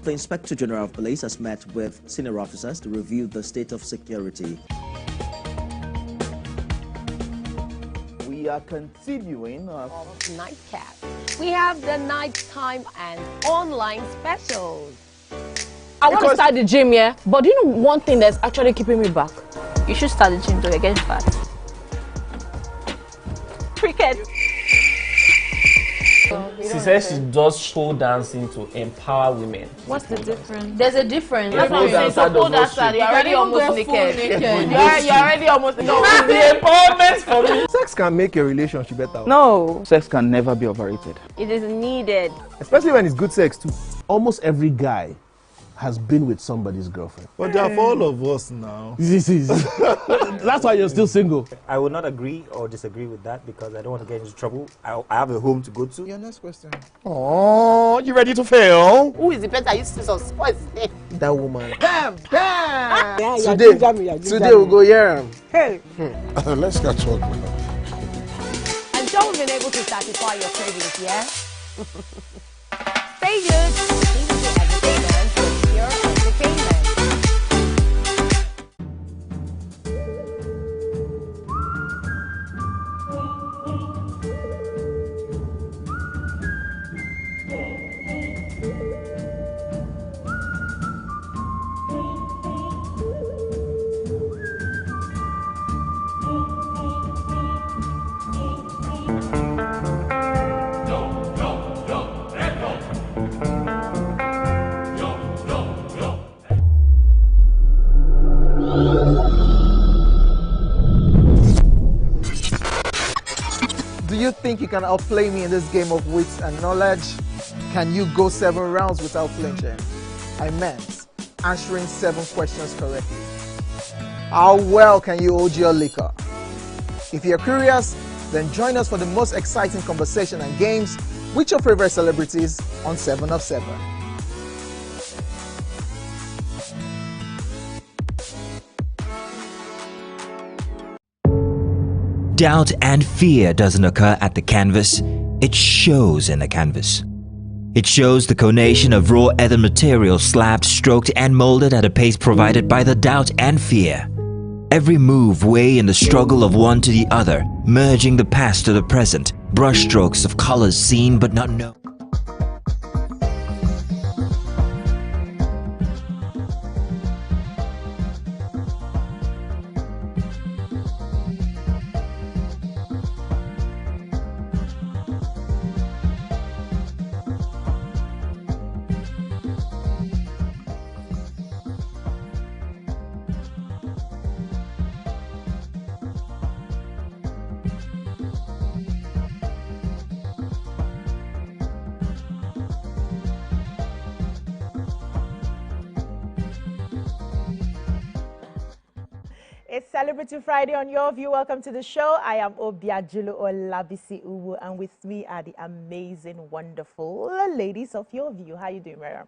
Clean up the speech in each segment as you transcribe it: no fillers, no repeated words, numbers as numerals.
The Inspector General of Police has met with senior officers to review the state of security. We are continuing our nightcap. We have the nighttime and online specials. I want to start the gym, yeah? But do you know one thing that's actually keeping me back? You should start the gym, though. You're getting fat. Cricket. She says she does pole dancing to empower women. What's the difference? There's a difference. That's what I'm saying. So pole dancer, you're already almost naked. You're already almost naked. No, it's the empowerment for me. Sex can make a relationship better. No. sex can never be overrated. It is needed. Especially when it's good sex too. Almost every guy has been with somebody's girlfriend. But they are for all of us now. That's why you're still single. I would not agree or disagree with that because I don't want to get into trouble. I have a home to go to. Your next question. Oh, you ready to fail? Who is the person you see some sports? That woman. Damn! Yeah, today we'll go here. Hey! Let's catch up now. And so we've been able to satisfy your cravings, yeah? Stay good. TVC Entertainment with pure entertainment. Do you think you can outplay me in this game of wits and knowledge? Can you go 7 rounds without flinching? I meant answering 7 questions correctly. How well can you hold your liquor? If you're curious, then join us for the most exciting conversation and games with your favorite celebrities on 7 of 7. Doubt and fear doesn't occur at the canvas, it shows in the canvas. It shows the conation of raw ether material slabbed, stroked and molded at a pace provided by the doubt and fear. Every move way in the struggle of one to the other, merging the past to the present, brushstrokes of colors seen but not known. It's Celebrity Friday on Your View. Welcome to the show. I am Obiajulu Olabisi Uwu, and with me are the amazing, wonderful ladies of Your View. How are you doing, Miriam?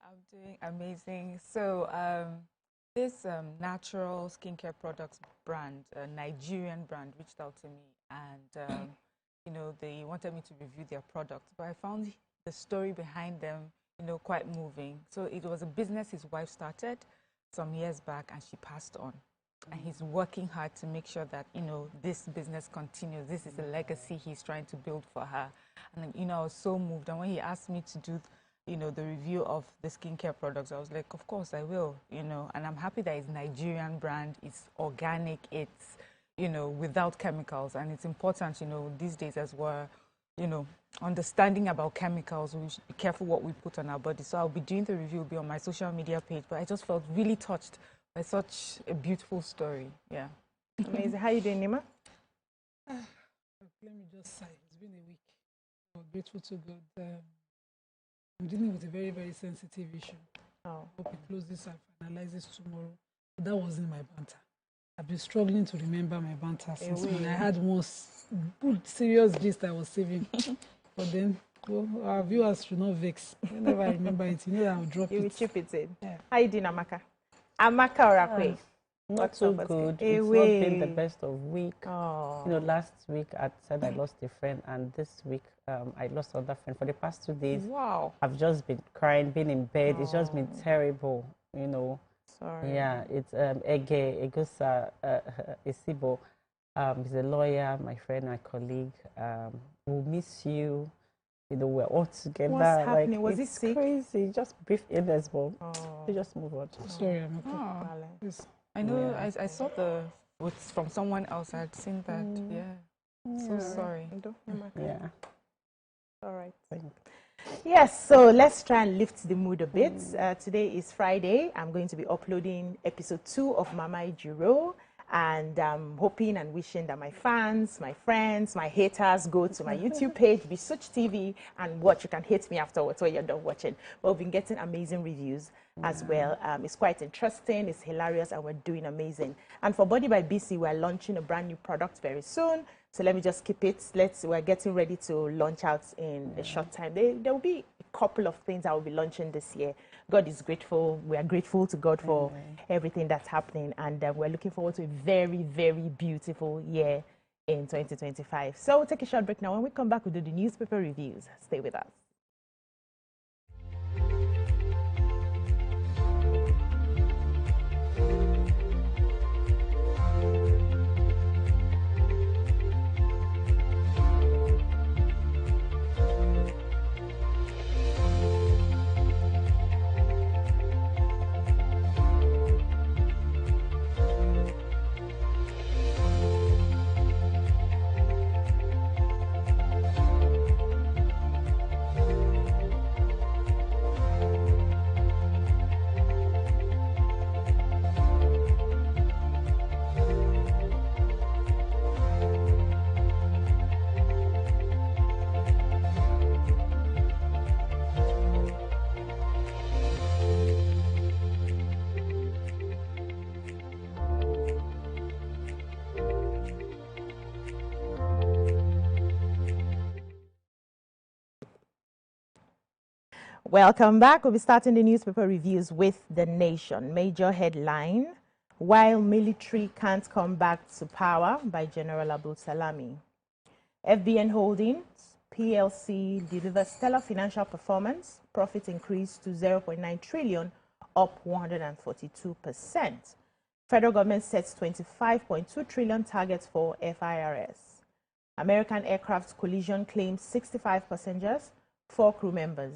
I'm doing amazing. So this natural skincare products brand, a Nigerian brand, reached out to me, and you know, they wanted me to review their products. But I found the story behind them, you know, quite moving. So it was a business his wife started some years back, and she passed on. And he's working hard to make sure that, you know, this business continues. This is a legacy he's trying to build for her. And, you know, I was so moved. And when he asked me to do, you know, the review of the skincare products, I was like, of course I will, you know. And I'm happy that it's Nigerian brand, it's organic, it's, you know, without chemicals. And it's important, you know, these days as we're, you know, understanding about chemicals, we should be careful what we put on our body. So I'll be doing the review, will be on my social media page. But I just felt really touched. It's such a beautiful story, yeah. Amazing. How are you doing, Nima? Let me just say, it's been a week. I'm grateful to God. I'm dealing with a very, very sensitive issue. Oh. Hope we close this and finalize this tomorrow. But that wasn't my banter. I've been struggling to remember my banter since when I had one good, serious gist I was saving. But then, well, our viewers should not vex. Whenever I remember it, you know that I'll drop it. You will chip it in. Yeah. How are you doing, Amaka? Amaka or Akwe? Not so good. It's not been the best of week. Oh. You know, last week I said I lost a friend, and this week I lost another friend. For the past 2 days, wow, I've just been crying, been in bed. It's just been terrible. You know. Sorry. Yeah, it's Ege Egusa Isibo. He's a lawyer, my friend, my colleague. We'll miss you. You know, we're all together. What's happening? Was it's he sick? Crazy. Just brief illness, but we just move on. Sorry, I'm okay. Oh. I know. I saw it's from someone else. I had seen that. Yeah. So sorry. Yeah. All right. Yes, so let's try and lift the mood a bit. Today is Friday. I'm going to be uploading episode 2 of Mama Ijiro, and I'm hoping and wishing that my fans, my friends, my haters go to my YouTube page, Bisuch TV, and watch. You can hate me afterwards when you're done watching. But we've been getting amazing reviews as well. It's quite interesting, it's hilarious, and we're doing amazing. And for Body by BC, we're launching a brand new product very soon. So let me just keep it. We're getting ready to launch out in a short time. There will be a couple of things I will be launching this year. God is grateful. We are grateful to God for everything that's happening. And we're looking forward to a very, very beautiful year in 2025. So we'll take a short break now. When we come back, we'll do the newspaper reviews. Stay with us. Welcome back. We'll be starting the newspaper reviews with The Nation. Major headline: While military can't come back to power, by General Abdul Salami. FBN Holdings PLC delivers stellar financial performance. Profit increased to 0.9 trillion, up 142%. Federal government sets 25.2 trillion targets for FIRS. American aircraft collision claims 65 passengers, 4 crew members.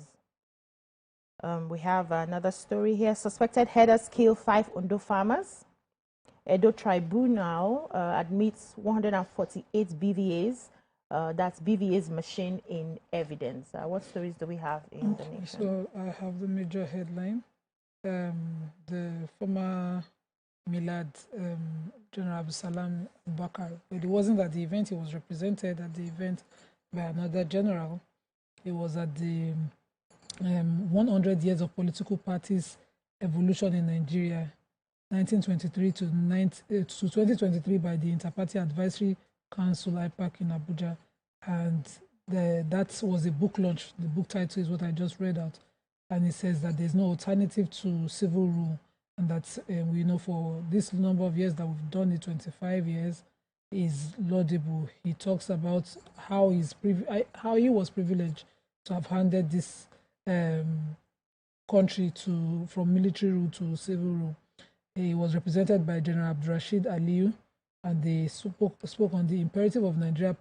We have another story here. Suspected headers kill 5 Ondo farmers. Edo Tribunal admits 148 BVAs. That's BVA's machine in evidence. What stories do we have in The Nation? So I have the major headline. The former Milad General Abdulsalam Bakar. It wasn't at the event. He was represented at the event by another general. It was at the 100 years of political parties evolution in Nigeria, 1923 to 2023, by the Interparty Advisory Council, IPAC, in Abuja. And that was a book launch. The book title is what I just read out. And it says that there's no alternative to civil rule. And that we know for this number of years that we've done it, 25 years, is laudable. He talks about how he was privileged to have handed this country from military rule to civil rule. He was represented by General Abdurrashid Aliyu, and they spoke on the imperative of Nigeria's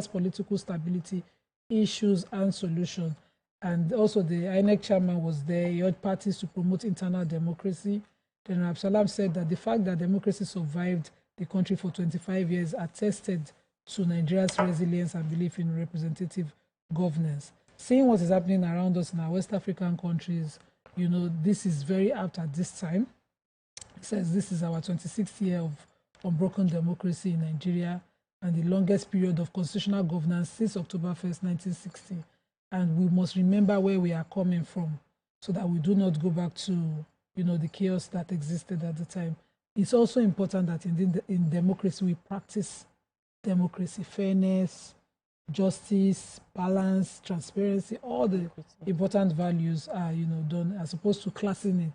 political stability, issues and solution. And also the INEC chairman was there. He urged parties to promote internal democracy. General Absalam said that the fact that democracy survived the country for 25 years attested to Nigeria's resilience and belief in representative governance. Seeing what is happening around us in our West African countries, you know, this is very apt at this time. It says this is our 26th year of unbroken democracy in Nigeria and the longest period of constitutional governance since October 1st, 1960. And we must remember where we are coming from so that we do not go back to, you know, the chaos that existed at the time. It's also important that in democracy we practice democracy, fairness, justice, balance, transparency, all the important values are, you know, done, as opposed to classing it,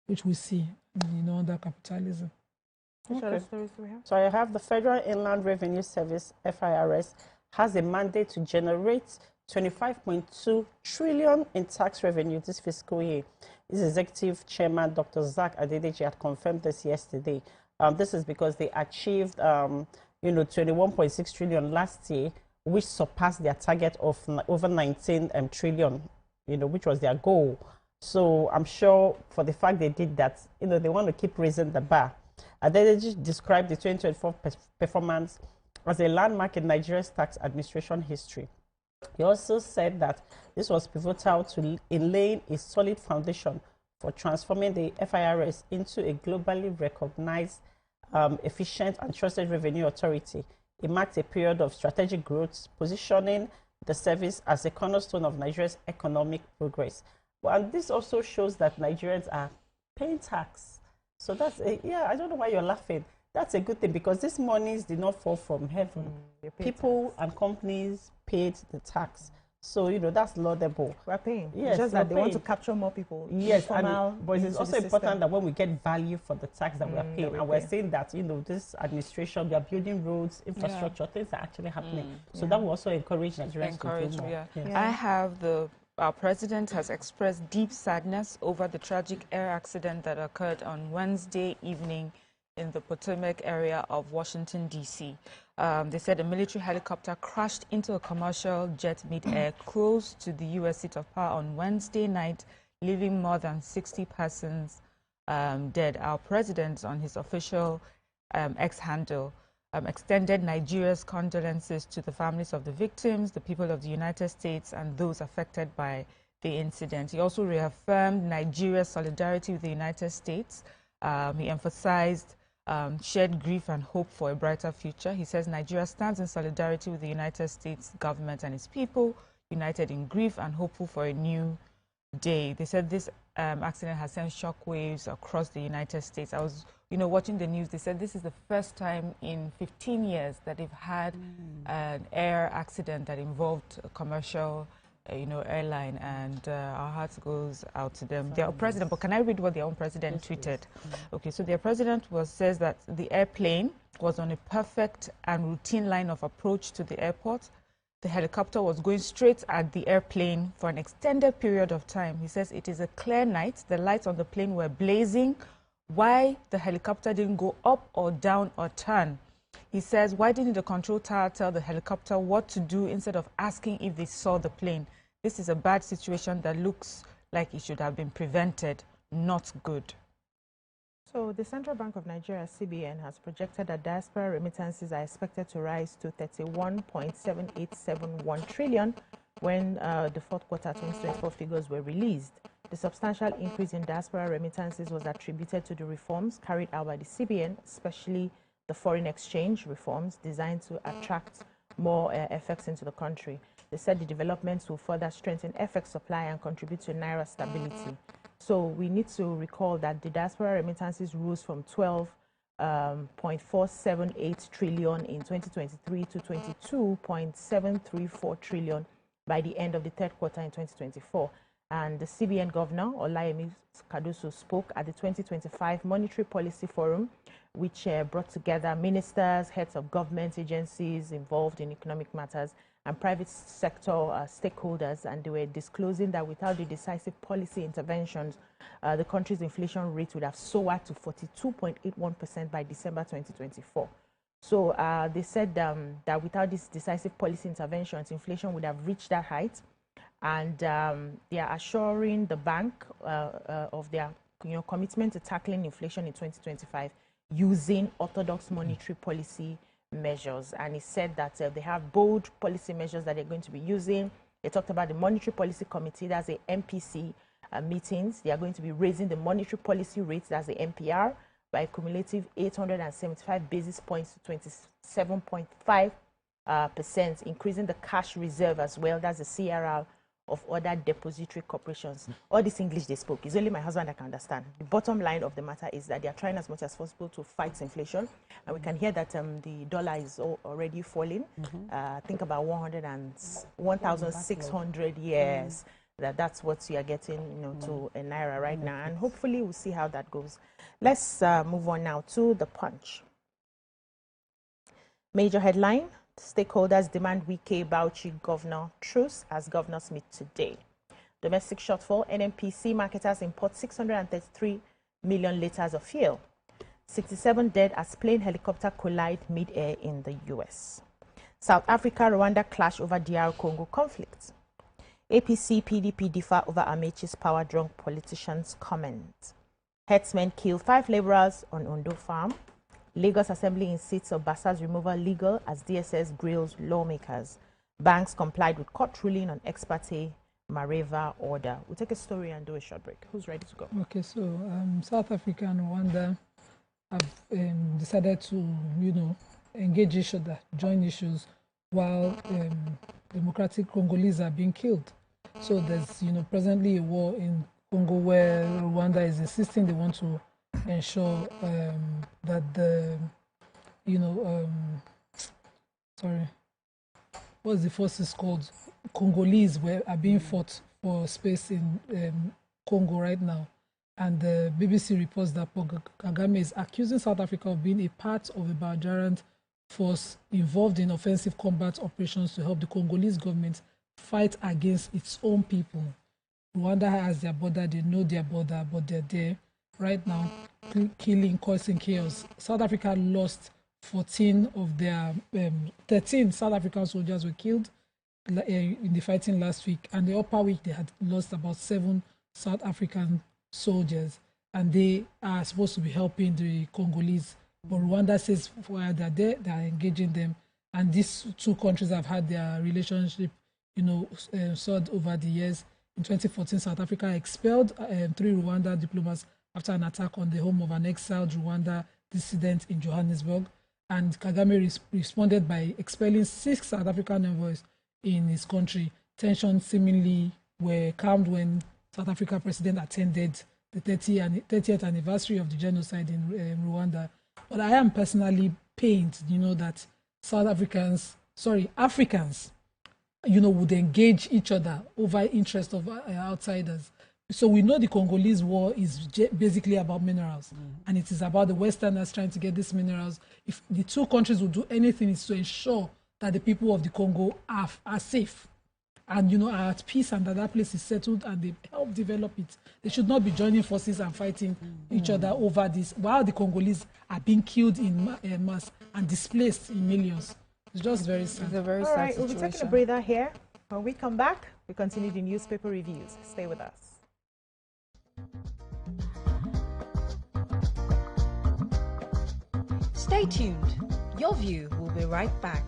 which we see under capitalism. Which other stories do we have? So I have the Federal Inland Revenue Service, FIRS, has a mandate to generate 25.2 trillion in tax revenue this fiscal year. This executive chairman, Dr. Zach Adedeji, had confirmed this yesterday. This is because they achieved, 21.6 trillion last year, which surpassed their target of over 19 trillion, which was their goal. So I'm sure for the fact they did that, they want to keep raising the bar. Adedeji described the 2024 performance as a landmark in Nigeria's tax administration history. He also said that this was pivotal in laying a solid foundation for transforming the FIRS into a globally recognized, efficient and trusted revenue authority. It marked a period of strategic growth, positioning the service as a cornerstone of Nigeria's economic progress. And this also shows that Nigerians are paying tax. So that's, I don't know why you're laughing. That's a good thing because these monies did not fall from heaven. People and companies paid the tax. So, that's laudable. We're paying. Yes, it's just that they want to capture more people. Yes, but it's also important that when we get value for the tax that we are paying, and we're saying that, this administration, we are building roads, infrastructure, things are actually happening. So that will also encourage Nigerians to do more. I have our president has expressed deep sadness over the tragic air accident that occurred on Wednesday evening in the Potomac area of Washington, D.C. They said a military helicopter crashed into a commercial jet mid-air close to the U.S. seat of power on Wednesday night, leaving more than 60 persons dead. Our president, on his official X handle, extended Nigeria's condolences to the families of the victims, the people of the United States, and those affected by the incident. He also reaffirmed Nigeria's solidarity with the United States. He emphasized shared grief and hope for a brighter future. He says Nigeria stands in solidarity with the United States government and its people, united in grief and hopeful for a new day. They said this accident has sent shockwaves across the United States. I was, watching the news. They said this is the first time in 15 years that they've had an air accident that involved a commercial airline, and our hearts goes out to them. Their president, but can I read what their own president tweeted? Okay, so their president says that the airplane was on a perfect and routine line of approach to the airport. The helicopter was going straight at the airplane for an extended period of time. He says it is a clear night. The lights on the plane were blazing. Why the helicopter didn't go up or down or turn? He says, why didn't the control tower tell the helicopter what to do instead of asking if they saw the plane? This is a bad situation that looks like it should have been prevented, not good. So the Central Bank of Nigeria, CBN, has projected that diaspora remittances are expected to rise to 31.7871 trillion when the fourth quarter 2024 figures were released. The substantial increase in diaspora remittances was attributed to the reforms carried out by the CBN, especially the foreign exchange reforms designed to attract more FX into the country. They said the developments will further strengthen FX supply and contribute to Naira stability. So we need to recall that the diaspora remittances rose from 12.478 trillion in 2023 to 22.734 trillion by the end of the third quarter in 2024. And the CBN Governor, Olayemi Kadoso, spoke at the 2025 Monetary Policy Forum, which brought together ministers, heads of government agencies involved in economic matters, and private sector stakeholders, and they were disclosing that without the decisive policy interventions, the country's inflation rate would have soared to 42.81% by December 2024. So they said that without these decisive policy interventions, inflation would have reached that height, and they are assuring the bank of their commitment to tackling inflation in 2025 using orthodox monetary policy measures. And he said that they have bold policy measures that they're going to be using. They talked about the Monetary Policy Committee, that's the MPC meetings. They are going to be raising the monetary policy rates, that's the MPR, by a cumulative 875 basis points to 27.5%, increasing the cash reserve as well, that's the CRR of other depository corporations. All this English they spoke, it's only my husband that can understand. The bottom line of the matter is that they are trying as much as possible to fight inflation, and we can hear that the dollar is already falling. Think about 1,600 years. that's what you are getting, to a naira right now. And hopefully we'll see how that goes. Let's move on now to the Punch. Major headline: stakeholders demand Wike Bauchi governor truce as governors meet today. Domestic shortfall: NNPC marketers import 633 million liters of fuel. 67 dead as plane helicopter collide mid-air in the US. South Africa, Rwanda clash over DR Congo conflict. APC, PDP differ over Amechi's power-drunk politicians' comment. Herdsmen kill 5 laborers on Ondo farm. Lagos Assembly insists of Basa's removal legal as DSS grills lawmakers. Banks complied with court ruling on ex parte Mareva order. We'll take a story and do a short break. Who's ready to go? Okay, so South Africa and Rwanda have decided to, engage each other, join issues, while democratic Congolese are being killed. So there's, presently a war in Congo where Rwanda is insisting they want to ensure that the, what's the forces called? Congolese are being fought for space in Congo right now. And the BBC reports that Paul Kagame is accusing South Africa of being a part of a belligerent force involved in offensive combat operations to help the Congolese government fight against its own people. Rwanda has their border, they know their border, but they're there right now, killing, causing chaos. South Africa lost 14 of their 13 South African soldiers were killed in the fighting last week, and the upper week they had lost about 7 South African soldiers, and they are supposed to be helping the Congolese. But Rwanda says while they're there, they are engaging them, and these 2 countries have had their relationship, soured over the years. In 2014, South Africa expelled 3 Rwanda diplomats after an attack on the home of an exiled Rwanda dissident in Johannesburg. And Kagame responded by expelling 6 South African envoys in his country. Tensions seemingly were calmed when South Africa president attended the 30th anniversary of the genocide in Rwanda. But I am personally pained, that Africans, would engage each other over interest of outsiders. So we know the Congolese war is basically about minerals, and it is about the Westerners trying to get these minerals. If the 2 countries would do anything, is to ensure that the people of the Congo are safe and are at peace, and that place is settled, and they help develop it. They should not be joining forces and fighting each other over this, while the Congolese are being killed in mass and displaced in millions. It's just very sad. It's a very sad situation. We'll be taking a breather here. When we come back, we continue the newspaper reviews. Stay with us. Stay tuned. Your View will be right back.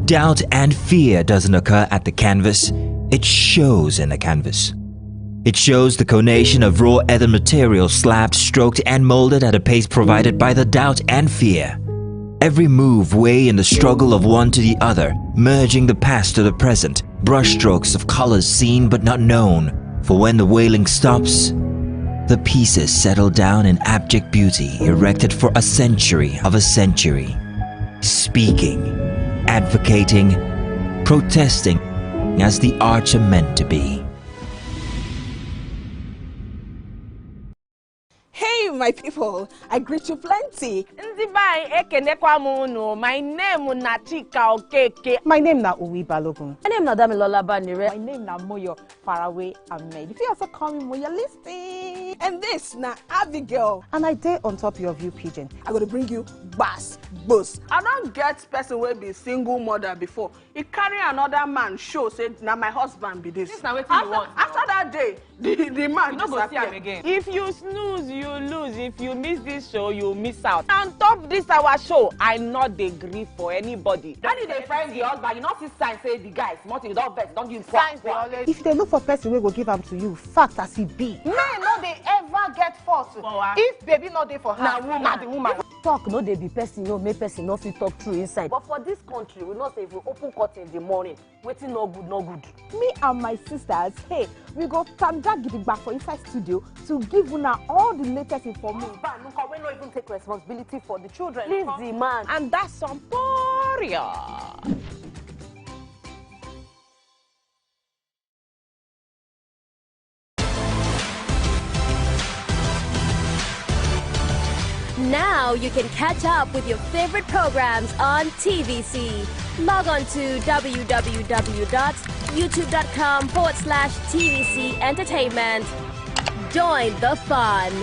Doubt and fear doesn't occur at the canvas, it shows in the canvas. It shows the conation of raw earthen material slabbed, stroked and molded at a pace provided by the doubt and fear. Every move way in the struggle of one to the other, merging the past to the present, brushstrokes of colors seen but not known. For when the wailing stops, the pieces settle down in abject beauty erected for a century of a century. Speaking, advocating, protesting as the arts are meant to be. Hey, my people, I greet you plenty. My name na Chika Okeke. My name na Uwi Balogun. My name na Damilola Banire. My name na Moyo Faraway Ahmed. If you also call me Moyo Listy. And this na Abigail. And I dare on top your view pigeon. I'm going to bring you bass, boost. I don't get person will be single mother before. He carry another man show say now my husband be this. This na wetin you want. After that day, the man you no go see am again. If you snooze, you lose. If you miss this show, you miss out. On top this our show, I not dey gree for anybody. When you dey friend the husband, you not see sign say the guy smart, you don't vex, don't give signs. If they look for person we go give them to you, fact as it be. Men no they ever get forced. If baby not there for her, na the woman. Talk no dey be person, make person no fit talk true inside. But for this country, we not say if we open court in the morning, waiting no good, no good. Me and my sisters, hey, we go tanda gidigba for inside studio to give una all the latest information. But look, we not even take responsibility for the children. Please the man. And that's some poria. Now you can catch up with your favorite programs on TVC. Log on to www.youtube.com/TVC Entertainment. Join the fun.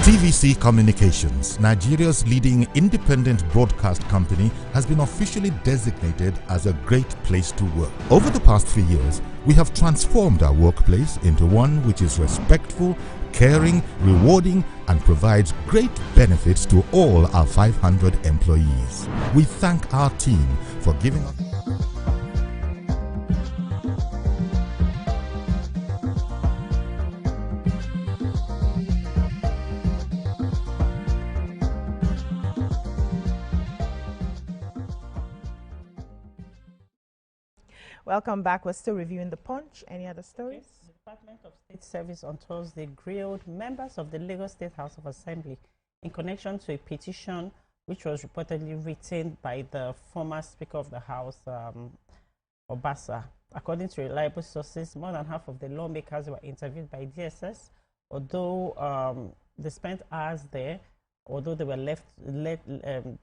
TVC Communications, Nigeria's leading independent broadcast company, has been officially designated as a great place to work. Over the past 3 years, we have transformed our workplace into one which is respectful, caring, rewarding, and provides great benefits to all our 500 employees. We thank our team for giving us Welcome back. We're still reviewing The Punch. Any other stories? The Department of State Service on Thursday grilled members of the Lagos State House of Assembly in connection to a petition which was reportedly written by the former Speaker of the House, Obasa. According to reliable sources, more than half of the lawmakers were interviewed by DSS, although they spent hours there, although they were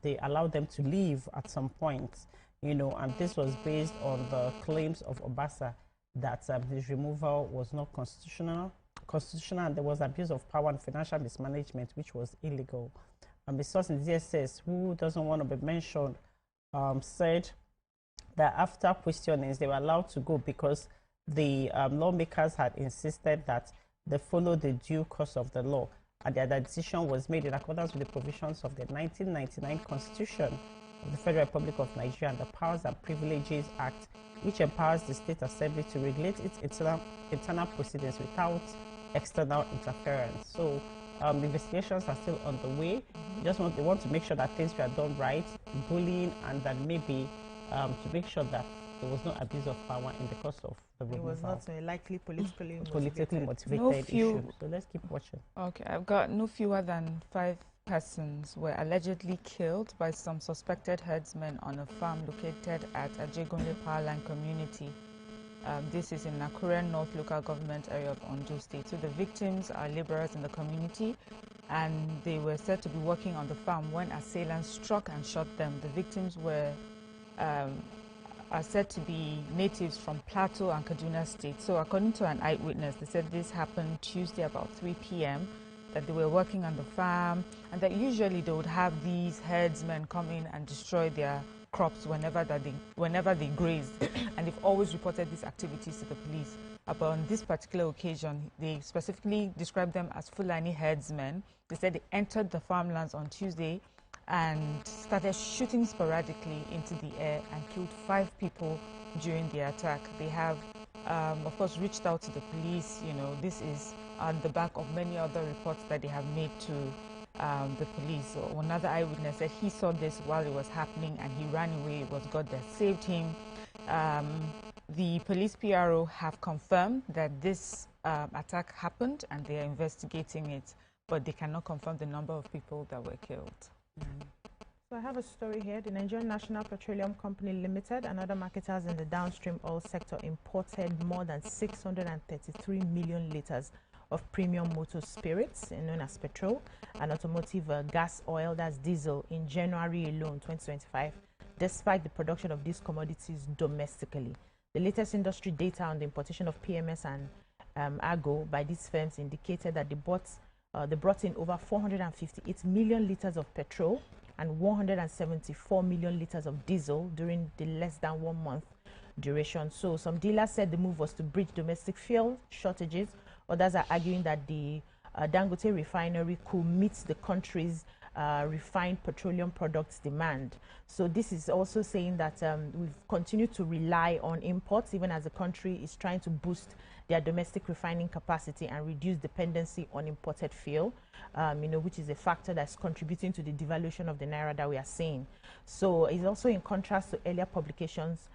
they allowed them to leave at some point. And this was based on the claims of Obasa that his removal was not constitutional, and there was abuse of power and financial mismanagement, which was illegal. A source in DSS, who doesn't want to be mentioned, said that after questionings, they were allowed to go because the lawmakers had insisted that they follow the due course of the law, and that the decision was made in accordance with the provisions of the 1999 Constitution of the Federal Republic of Nigeria and the Powers and Privileges Act, which empowers the State Assembly to regulate its internal proceedings without external interference. So investigations are still on the way. They want to make sure that things were done right, bullying, and then maybe to make sure that there was no abuse of power in the course of the removal. It was not a likely politically motivated issue. So let's keep watching. Okay, I've got no fewer than 5 persons were allegedly killed by some suspected herdsmen on a farm located at Ajegunle Powerline community. This is in Nakure North local government area of Ondo State. So the victims are laborers in the community, and they were said to be working on the farm when assailants struck and shot them. The victims were are said to be natives from Plateau and Kaduna State. So according to an eyewitness, they said this happened Tuesday about 3 p.m. that they were working on the farm, and that usually they would have these herdsmen come in and destroy their crops whenever they grazed. And they've always reported these activities to the police. But on this particular occasion, they specifically described them as Fulani herdsmen. They said they entered the farmlands on Tuesday and started shooting sporadically into the air and killed 5 people during the attack. They have, of course, reached out to the police. This is on the back of many other reports that they have made to the police. So another eyewitness said he saw this while it was happening and he ran away. It was God that saved him. The police PRO have confirmed that this attack happened and they are investigating it, but they cannot confirm the number of people that were killed. So I have a story here. The Nigerian National Petroleum Company Limited and other marketers in the downstream oil sector imported more than 633 million litres of premium motor spirits, known as petrol, and automotive gas oil, that's diesel, in January alone, 2025, despite the production of these commodities domestically. The latest industry data on the importation of PMS and AGO by these firms indicated that they brought in over 458 million litres of petrol and 174 million litres of diesel during the less than 1 month duration. So some dealers said the move was to bridge domestic fuel shortages. Others are arguing that the Dangote refinery could meet the country's refined petroleum products demand. So this is also saying that we've continued to rely on imports even as the country is trying to boost their domestic refining capacity and reduce dependency on imported fuel, which is a factor that's contributing to the devaluation of the naira that we are seeing. So it's also in contrast to earlier publications,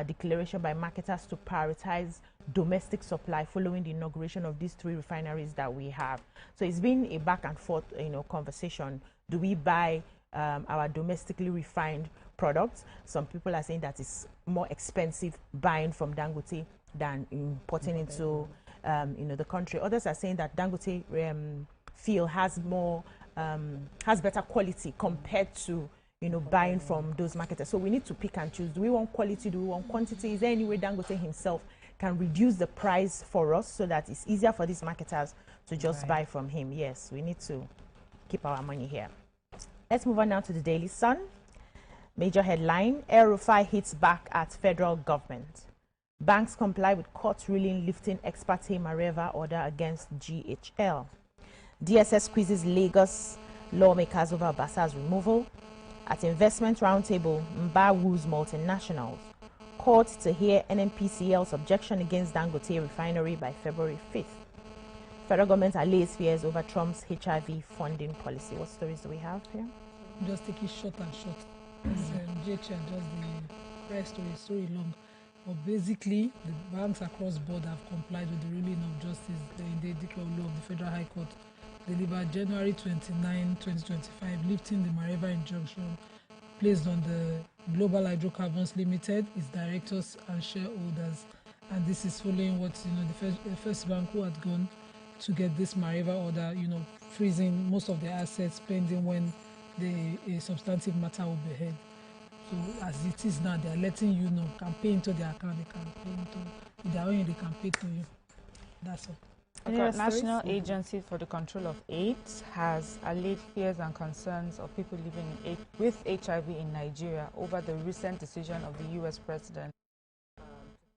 declaration by marketers to prioritize domestic supply following the inauguration of these 3 refineries that we have. So it's been a back and forth, conversation. Do we buy our domestically refined products? Some people are saying that it's more expensive buying from Dangote than importing into the country. Others are saying that Dangote fuel has better quality compared to buying from those marketers. So we need to pick and choose. Do we want quality? Do we want quantity? Is there any way Dangote himself can reduce the price for us so that it's easier for these marketers to just buy from him? Yes, we need to keep our money here. Let's move on now to the Daily Sun. Major headline: El-Rufai hits back at federal government. Banks comply with court ruling lifting ex parte Mareva order against GHL. DSS squeezes Lagos lawmakers over Basa's removal. At investment roundtable, Mba woos multinationals. Court to hear NNPCL's objection against Dangote refinery by February 5th. Federal government allays fears over Trump's HIV funding policy. What stories do we have here? Just take it short and short. GHL just the rest of the story long. But basically, the banks across board have complied with the ruling of justice, the decree law of the Federal High Court, delivered January 29, 2025, lifting the Mareva injunction placed on the Global Hydrocarbons Limited, its directors and shareholders. And this is following what the first bank who had gone to get this Mareva order, freezing most of their assets pending when a substantive matter will be heard. So as it is now, they are letting you know, can pay into their account, they can pay into their own, they can pay to you. That's all. The National Agency for the Control of AIDS has allayed fears and concerns of people living with HIV in Nigeria over the recent decision of the U.S. President to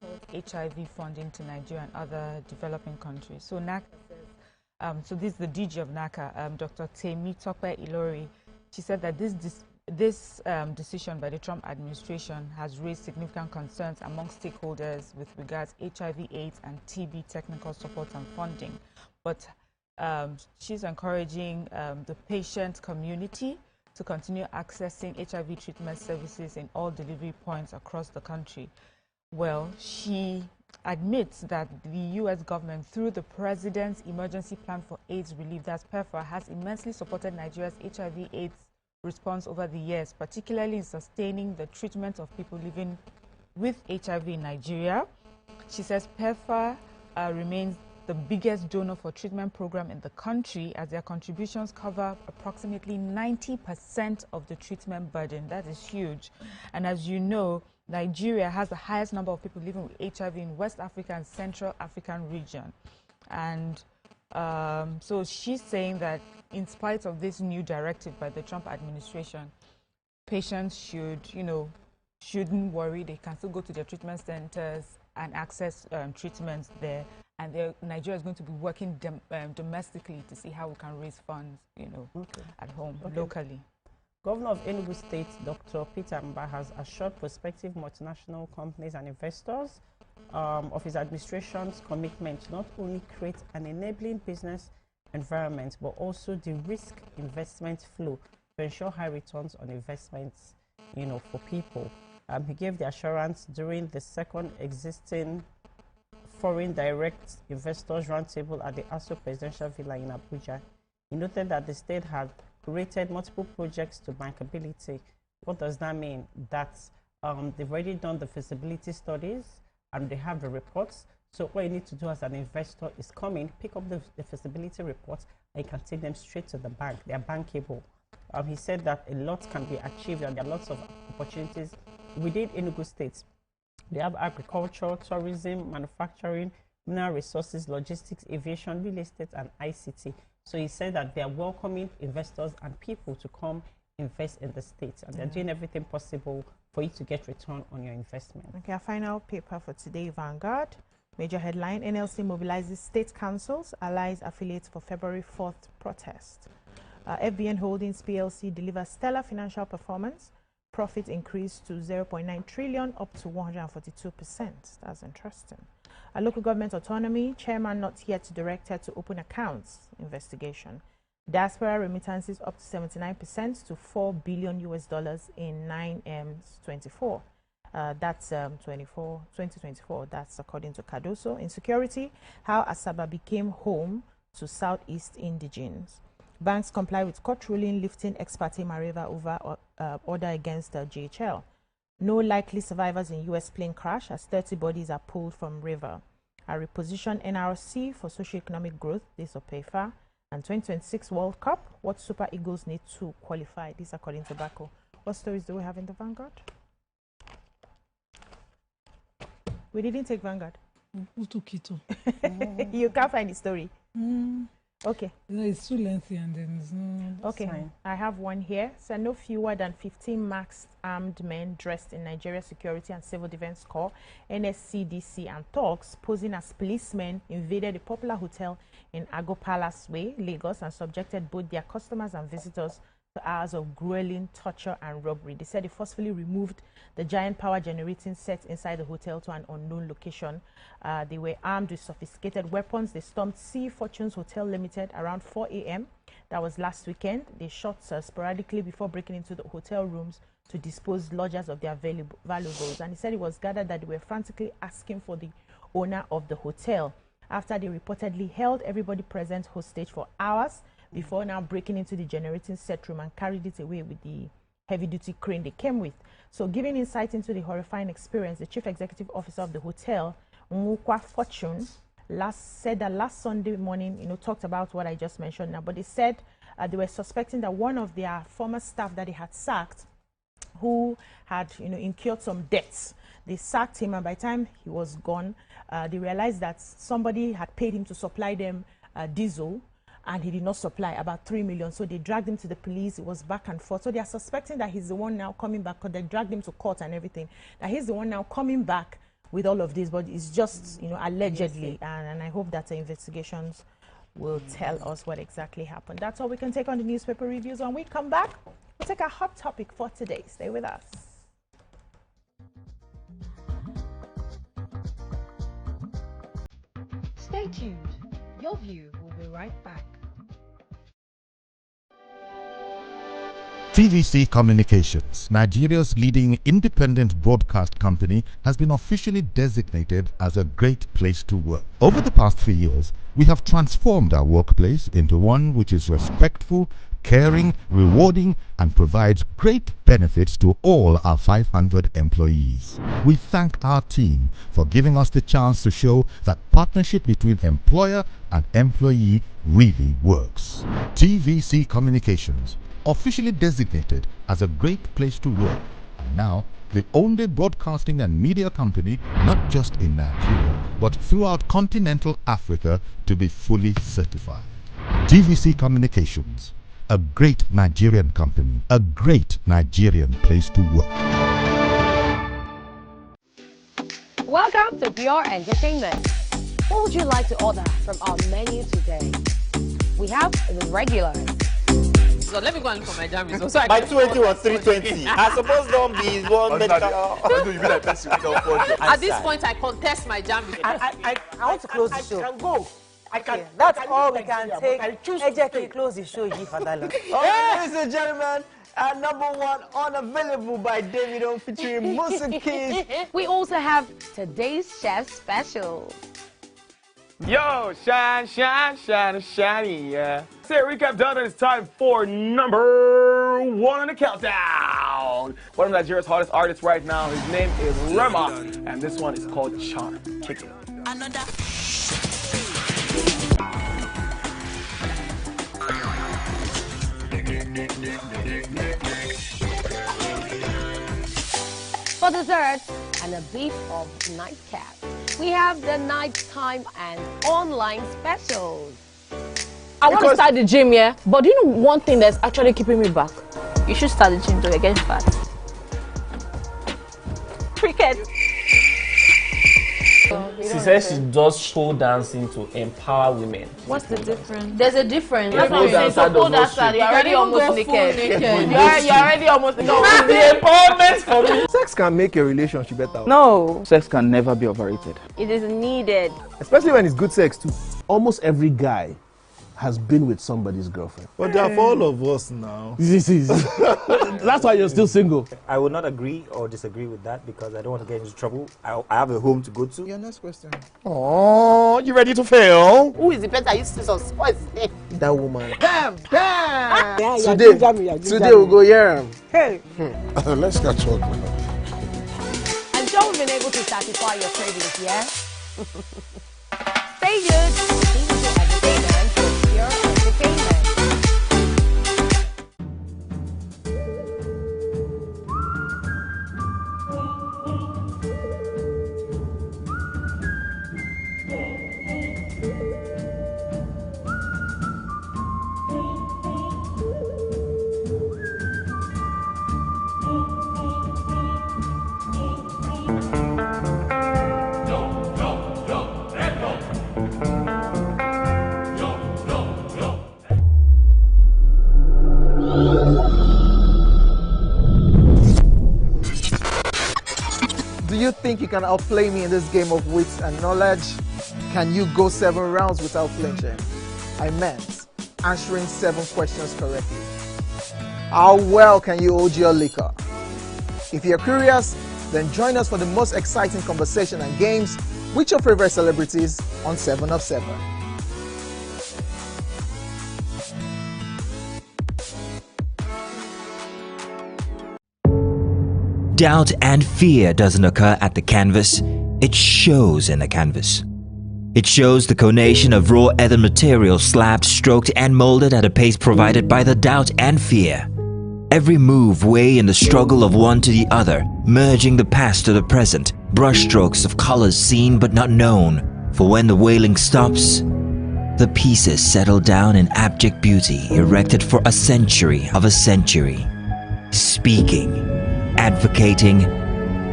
hold HIV funding to Nigeria and other developing countries. So NACA says, so this is the DG of NACA, Dr. Temitope Ilori. She said that this decision by the Trump administration has raised significant concerns among stakeholders with regards HIV, AIDS, and TB technical support and funding. But she's encouraging the patient community to continue accessing HIV treatment services in all delivery points across the country. Well, she admits that the U.S. government, through the President's Emergency Plan for AIDS Relief, that's PEPFAR, has immensely supported Nigeria's HIV/AIDS response over the years, particularly in sustaining the treatment of people living with HIV in Nigeria. She says PEPFAR remains the biggest donor for treatment program in the country, as their contributions cover approximately 90% of the treatment burden. That is huge. And as you know, Nigeria has the highest number of people living with HIV in West Africa and Central African region. And so she's saying that in spite of this new directive by the Trump administration, patients shouldn't worry. They can still go to their treatment centers and access treatments there. And Nigeria is going to be working domestically to see how we can raise funds, at home, locally. Governor of Enugu State, Dr. Peter Mba, has assured prospective multinational companies and investors of his administration's commitment to not only create an enabling business environment, but also de-risk investment flow to ensure high returns on investments, for people. He gave the assurance during the second existing Foreign Direct Investors Roundtable at the ASO Presidential Villa in Abuja. He noted that the state had rated multiple projects to bankability. What does that mean? That they've already done the feasibility studies and they have the reports. So what you need to do as an investor is come in, pick up the feasibility reports, and you can take them straight to the bank. They are bankable. He said that a lot can be achieved and there are lots of opportunities within Enugu State. They have agriculture, tourism, manufacturing, mineral resources, logistics, aviation, real estate, and ICT. So he said that they are welcoming investors and people to come invest in the state, and they're doing everything possible for you to get return on your investment. Okay, our final paper for today, Vanguard. Major headline: NLC mobilizes state councils, allies, affiliates for February 4th protest. FBN Holdings PLC delivers stellar financial performance. Profit increased to 0.9 trillion, up to 142%. That's interesting. A local government autonomy, chairman not yet directed to open accounts, investigation. Diaspora remittances up to 79% to $4 billion in 9M24. That's 2024. That's according to Cardoso. Insecurity, how Asaba became home to Southeast indigenes. Banks comply with court ruling lifting ex parte Mareva over order against GHL. No likely survivors in U.S. plane crash as 30 bodies are pulled from river. A reposition NRC for socioeconomic growth, this of PAFA. And 2026 World Cup, what Super Eagles need to qualify. This according to Bako. What stories do we have in the Vanguard? We didn't take Vanguard. Who took it? You can't find the story. Okay. No, it's too lengthy and then it's no. Okay, fine. I have one here. So no fewer than 15 masked armed men dressed in Nigeria Security and Civil Defense Corps, NSCDC and thugs posing as policemen invaded a popular hotel in Ago Palace Way, Lagos, and subjected both their customers and visitors to hours of grueling torture and robbery. They said they forcefully removed the giant power generating set inside the hotel to an unknown location. They were armed with sophisticated weapons. They stormed Sea Fortunes Hotel Limited around 4 a.m. That was last weekend. They shot sporadically before breaking into the hotel rooms to dispose lodgers of their valuables. And he said it was gathered that they were frantically asking for the owner of the hotel after they reportedly held everybody present hostage for hours before now breaking into the generating set room and carried it away with the heavy-duty crane they came with. So giving insight into the horrifying experience, the chief executive officer of the hotel, Nwukwa Fortune, said that last Sunday morning, talked about what I just mentioned now, but they said they were suspecting that one of their former staff that they had sacked, who had, incurred some debts, they sacked him, and by the time he was gone, they realized that somebody had paid him to supply them diesel, and he did not supply about 3 million. So they dragged him to the police. It was back and forth. So they are suspecting that he's the one now coming back, because they dragged him to court and everything, that he's the one now coming back with all of this, but it's just, allegedly. And I hope that the investigations will tell us what exactly happened. That's all we can take on the newspaper reviews. When we come back, we'll take a hot topic for today. Stay with us. Stay tuned. Your view will be right back. TVC Communications, Nigeria's leading independent broadcast company, has been officially designated as a great place to work. Over the past 3 years, we have transformed our workplace into one which is respectful, caring, rewarding, and provides great benefits to all our 500 employees. We thank our team for giving us the chance to show that partnership between employer and employee really works. TVC Communications, officially designated as a great place to work, and now the only broadcasting and media company, not just in Nigeria, but throughout continental Africa, to be fully certified. TVC Communications, a great Nigerian company, a great Nigerian place to work. Welcome to Pure Entertainment. What would you like to order from our menu today? We have the regular. So let me go and look for my jam results. My 280 was 320. I suppose don't be one medical. At this point, I contest my jam results. I want to close the show. I can go. I can. That's all we can take. Ejeki, close the show. Ladies and gentlemen, #1 unavailable by Davido featuring Musiki. We also have today's chef special. Yo, shine, shiny, yeah. Say recap done, and it's time for #1 on the countdown. One of Nigeria's hottest artists right now, his name is Rema, and this one is called Charm. Kick it. Another. For dessert and a bit of nightcap, we have the nighttime and online specials. I want to start the gym, yeah? But do you know one thing that's actually keeping me back? You should start the gym to get fat. Cricket. She says she does show dancing to empower women. What's the difference? There's a difference. That's what I'm saying. So pole dancer, you're already almost naked. You're already almost naked. No, it's the empowerment for me. Sex can make a relationship better. No. Sex can never be overrated. It is needed. Especially when it's good sex too. Almost every guy has been with somebody's girlfriend. But they're for all of us now. That's why you're still single. I would not agree or disagree with that because I don't want to get into trouble. I have a home to go to. Your next question. Oh, you ready to fail? Who is the person you see some spoils? That woman. Damn! Yeah, Today we'll go here. Hey. Let's catch up now. I'm sure we've been able to satisfy your cravings, yeah? Stay good. Do you think you can outplay me in this game of wits and knowledge? Can you go 7 rounds without flinching? I meant answering 7 questions correctly. How well can you hold your liquor? If you're curious, then join us for the most exciting conversation and games with your favorite celebrities on 7 of 7. Doubt and fear doesn't occur at the canvas, it shows in the canvas. It shows the conation of raw earthen material slabbed, stroked and molded at a pace provided by the doubt and fear. Every move way in the struggle of one to the other, merging the past to the present, brushstrokes of colors seen but not known. For when the wailing stops, the pieces settle down in abject beauty erected for a century of a century. Speaking, advocating,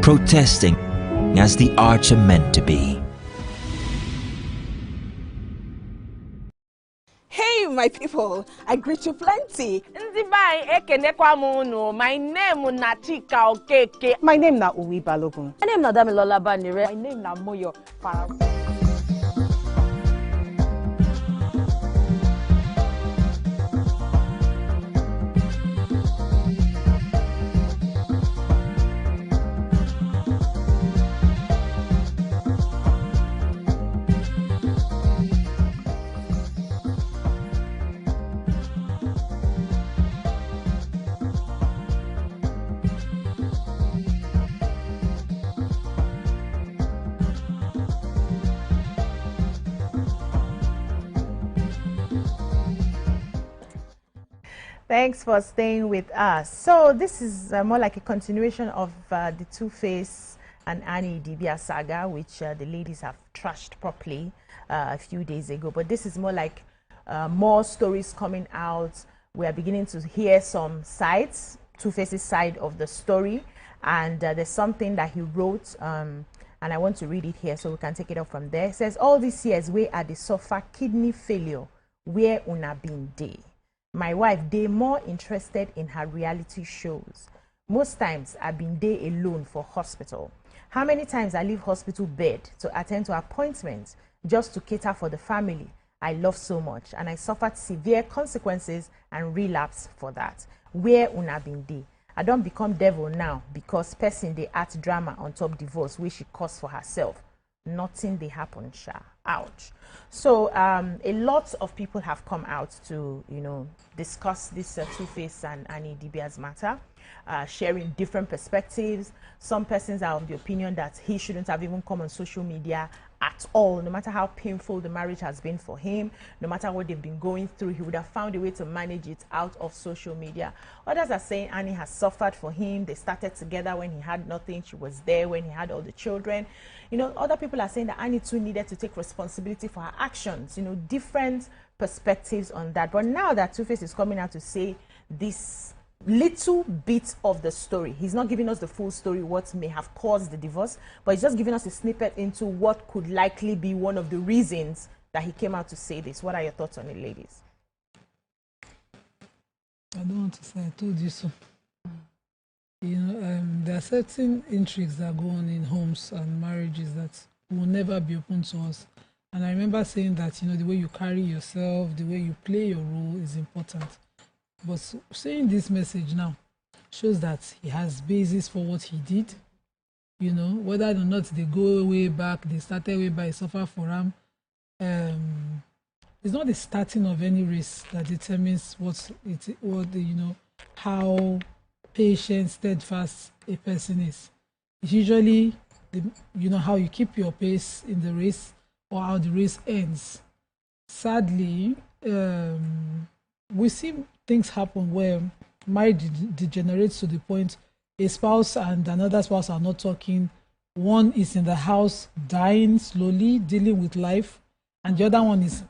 protesting as the arts are meant to be. Hey, my people, I greet you plenty. My name na Chika Okeke. My name na Uwi Balogun. My name na Damilola Banire. My name na Moyo Farah. Thanks for staying with us. So this is more like a continuation of the Two-Face and Annie Idibia saga, which the ladies have trashed properly a few days ago. But this is more like more stories coming out. We are beginning to hear some sides, Two-Face's side of the story. And there's something that he wrote, and I want to read it here so we can take it up from there. It says, all these years we are the suffer kidney failure, where una been day. My wife, they more interested in her reality shows. Most times, I've been there alone for hospital. How many times I leave hospital bed to attend to appointments just to cater for the family I love so much, and I suffered severe consequences and relapse for that. Where una been there? I don't become devil now because person they act drama on top divorce which she caused for herself. Nothing they happen, sha. Ouch. So a lot of people have come out to, you know, discuss this Two-Face and Annie Idibia's matter, sharing different perspectives. Some persons are of the opinion that he shouldn't have even come on social media at all, no matter how painful the marriage has been for him, no matter what they've been going through, he would have found a way to manage it out of social media. Others are saying Annie has suffered for him. They started together when he had nothing. She was there when he had all the children. You know, other people are saying that Annie too needed to take responsibility for her actions. You know, different perspectives on that. But now that Two-Face is coming out to say this little bit of the story. He's not giving us the full story, what may have caused the divorce, but he's just giving us a snippet into what could likely be one of the reasons that he came out to say this. What are your thoughts on it, ladies? I don't want to say I told you so. You know, there are certain intrigues that go on in homes and marriages that will never be open to us. And I remember saying that, you know, the way you carry yourself, the way you play your role is important. But saying this message now shows that he has basis for what he did. You know, whether or not they go way back, they started way back, suffer for him. It's not the starting of any race that determines how patient, steadfast a person is. It's usually how you keep your pace in the race or how the race ends. Sadly, we see things happen where marriage degenerates to the point a spouse and another spouse are not talking. One is in the house dying slowly, dealing with life, and the other one is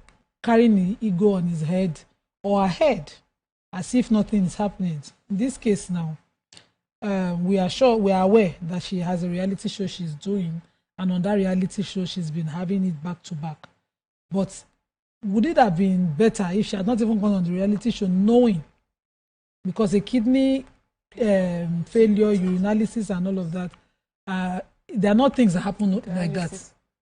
carrying the ego on his head or her head as if nothing is happening. In this case now, we are aware that she has a reality show she's doing, and on that reality show she's been having it back to back. But would it have been better if she had not even gone on the reality show, knowing, because a kidney failure, urinalysis and all of that, there are not things that happen like that.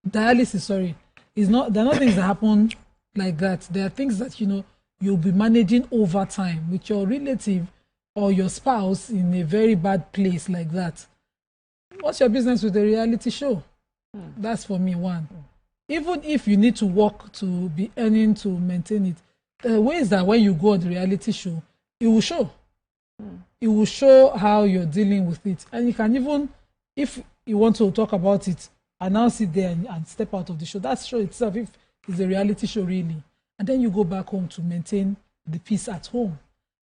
Dialysis, sorry. There are not things that happen like that. There are things that, you'll be managing over time with your relative or your spouse in a very bad place like that. What's your business with the reality show? That's for me, one. Even if you need to work to be earning to maintain it, the way is that when you go on the reality show, it will show. It will show how you're dealing with it. And you can even, if you want to talk about it, announce it there and step out of the show. That show itself, if it's a reality show really. And then you go back home to maintain the peace at home.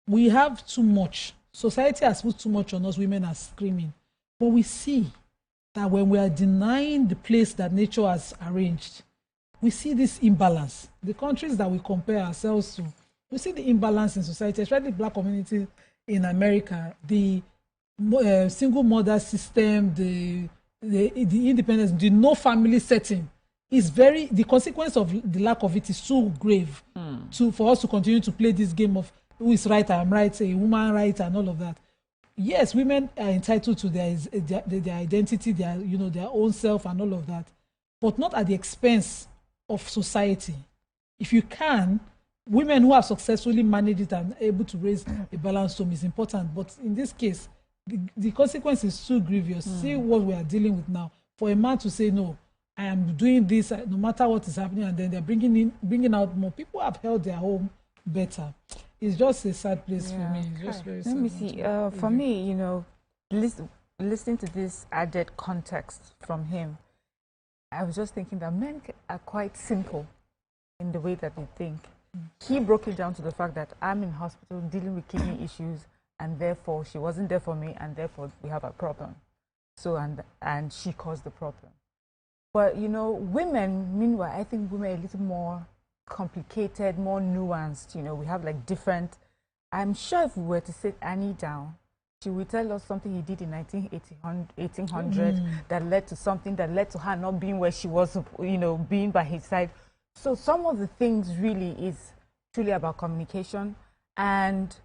We have too much. Society has put too much on us. Women are screaming. But we see that when we are denying the place that nature has arranged, we see this imbalance. The countries that we compare ourselves to, we see the imbalance in society, especially the black community in America, the single mother system, the independence, the no family setting is the consequence of the lack of it is so grave for us to continue to play this game of who is right, I am right, a woman right, and all of that. Yes, women are entitled to their identity, their own self and all of that, but not at the expense of society. If you can, women who have successfully managed it and able to raise a balanced home is important. But in this case, the consequence is too grievous. See what we are dealing with now. For a man to say, no, I am doing this no matter what is happening, and then they're bringing out more. People have held their home better. It's just a sad place for me. It's just very sad. Let me see. For me, listening to this added context from him, I was just thinking that men are quite simple in the way that they think. He broke it down to the fact that I'm in hospital dealing with kidney issues, and therefore she wasn't there for me, and therefore we have a problem. So, and she caused the problem. But, women, meanwhile, I think women are a little more complicated, more nuanced. We have like different. I'm sure if we were to sit Annie down, she would tell us something he did in 1800 that led to something that led to her not being where she was, being by his side. So some of the things really is truly about communication, and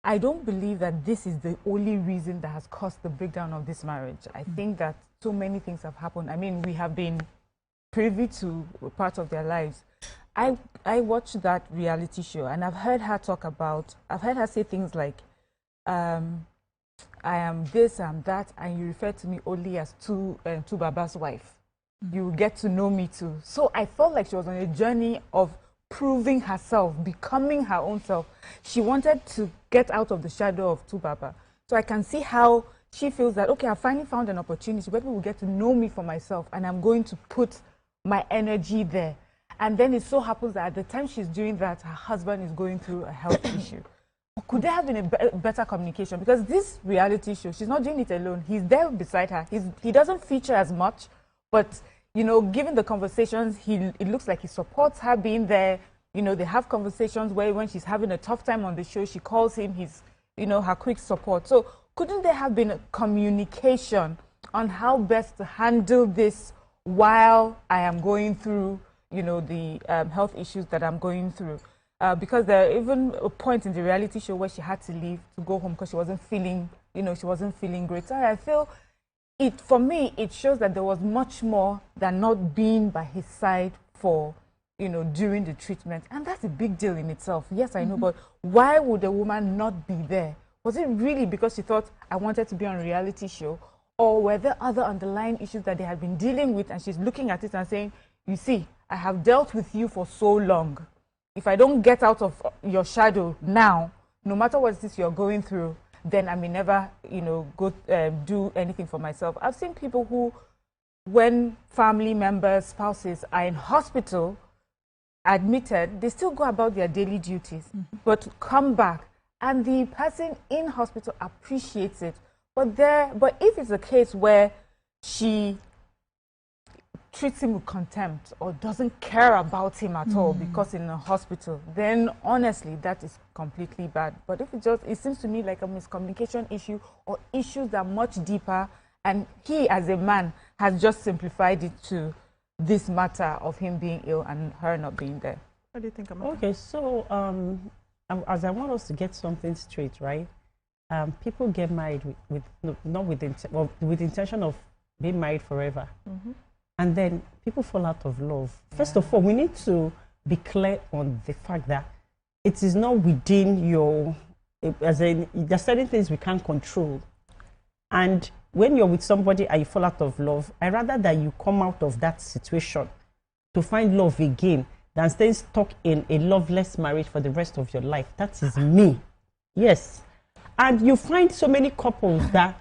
I don't believe that this is the only reason that has caused the breakdown of this marriage. I think that so many things have happened. I mean, we have been privy to part of their lives. I watched that reality show, and I've heard her say things like, I am this, I'm that, and you refer to me only as two Baba's wife. You get to know me too. So I felt like she was on a journey of proving herself, becoming her own self. She wanted to get out of the shadow of two Baba. So I can see how she feels that, okay, I finally found an opportunity where people will get to know me for myself, and I'm going to put my energy there. And then it so happens that at the time she's doing that, her husband is going through a health issue. Could there have been a better communication? Because this reality show, she's not doing it alone. He's there beside her. He doesn't feature as much, but, given the conversations, it looks like he supports her being there. They have conversations where when she's having a tough time on the show, she calls him. He's her quick support. So couldn't there have been a communication on how best to handle this while I am going through, the health issues that I'm going through? Because there even a point in the reality show where she had to leave to go home because she wasn't feeling, she wasn't feeling great. So I feel for me, it shows that there was much more than not being by his side for, during the treatment. And that's a big deal in itself. Yes, I know, but why would a woman not be there? Was it really because she thought I wanted to be on a reality show? Or were there other underlying issues that they had been dealing with and she's looking at it and saying, you see, I have dealt with you for so long. If I don't get out of your shadow now, no matter what it is you're going through, then I may never, go do anything for myself. I've seen people who, when family members, spouses are in hospital, admitted, they still go about their daily duties, but come back and the person in hospital appreciates it. But if it's a case where she treats him with contempt or doesn't care about him at all because in a hospital, then honestly, that is completely bad. But if it seems to me like a miscommunication issue or issues that are much deeper, and he as a man has just simplified it to this matter of him being ill and her not being there. What do you think about Okay, so as I want us to get something straight, right? People get married with intention of being married forever. And then people fall out of love. First of all, we need to be clear on the fact that it is not within your, there's certain things we can't control. And when you're with somebody and you fall out of love, I rather that you come out of that situation to find love again than staying stuck in a loveless marriage for the rest of your life. That is me. Yes. And you find so many couples that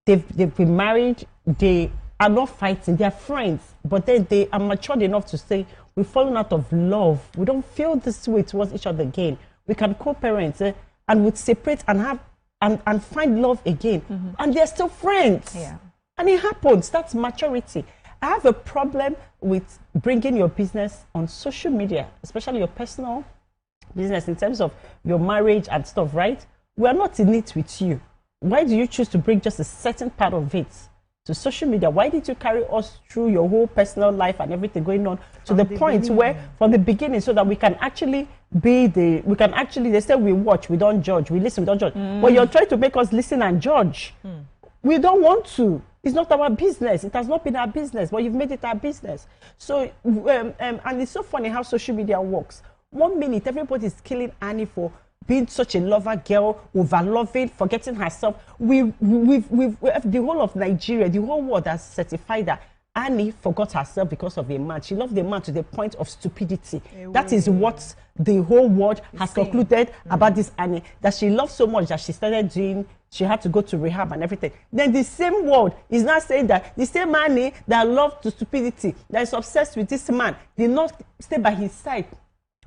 they've been married, they are not fighting, they are friends, but then they are matured enough to say, we've fallen out of love. We don't feel this way towards each other again. We can co-parent and would separate and have and find love again. And they're still friends. Yeah. And it happens. That's maturity. I have a problem with bringing your business on social media, especially your personal business in terms of your marriage and stuff, right? We are not in it with you. Why do you choose to bring just a certain part of it to social media? Why did you carry us through your whole personal life and everything going on to the point where from the beginning, so that we can actually they say we watch, we don't judge, we listen, we don't judge. But you're trying to make us listen and judge. We don't want to. It's not our business. It has not been our business, but you've made it our business. So, and it's so funny how social media works. 1 minute, everybody is killing Annie for being such a lover girl, over-loving, forgetting herself. The whole of Nigeria, the whole world has certified that Annie forgot herself because of a man. She loved the man to the point of stupidity. That is what the whole world has concluded about this Annie, that she loved so much that she started doing, she had to go to rehab and everything. Then the same world is now saying that the same Annie that loved the stupidity, that is obsessed with this man, did not stay by his side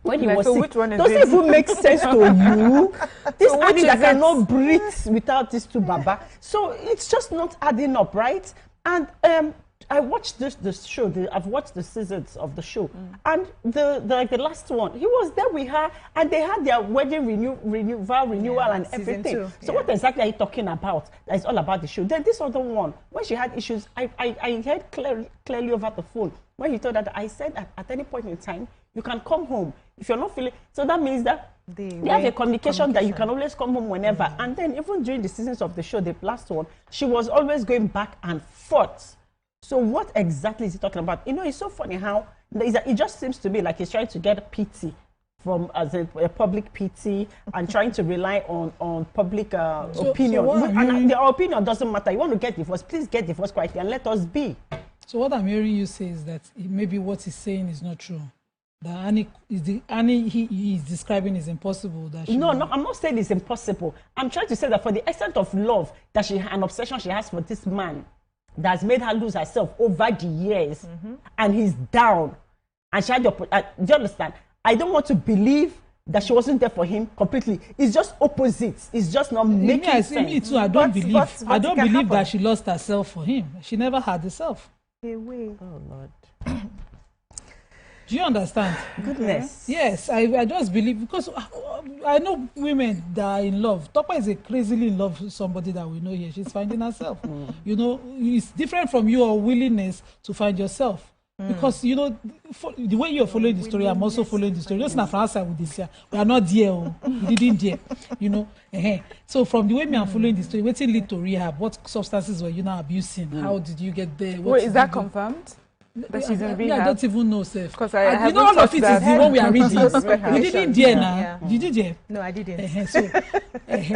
when he was sick. Doesn't even make sense to you. This Annie that cannot breathe without these two Baba. So it's just not adding up, right? And I watched the show. I've watched the seasons of the show, and the last one, he was there with her, and they had their wedding renewal and everything. So what exactly are you talking about? That is all about the show. Then this other one, when she had issues, I heard clearly over the phone when he told her that I said at any point in time you can come home if you're not feeling. So that means that they have a communication that you can always come home whenever. And then even during the seasons of the show, the last one, she was always going back and forth. So what exactly is he talking about? You know, it's so funny how it just seems to me like he's trying to get pity from as a public pity and trying to rely on public opinion. And the opinion doesn't matter. You want to get divorced, please get divorced quietly and let us be. So what I'm hearing you say is that maybe what he's saying is not true. That Annie he is describing is impossible. No, I'm not saying it's impossible. I'm trying to say that for the extent of love that an obsession she has for this man, that's made her lose herself over the years, and he's down, and she had do you understand? I don't want to believe that she wasn't there for him completely. It's just opposites. It's just not making sense. Me too. I don't believe. I don't believe that she lost herself for him. She never had herself. Hey, wait. Oh Lord. Do you understand? Goodness. Yes, I just believe, because I know women that are in love. Topa is a crazily in love with somebody that we know here. She's finding herself. You know, it's different from your willingness to find yourself. Because, you know, the way you're following the story, I'm also following the story. Just not from outside with this year. We are not there. We didn't there. You know. So from the way me I'm following the story, what lead to rehab? What substances were you now abusing? How did you get there? Wait, is that confirmed? That she's in rehab? I don't even know, Seth. Because you know, all of it is the one we are reading. You didn't dare now. Did you dare? No, I didn't. So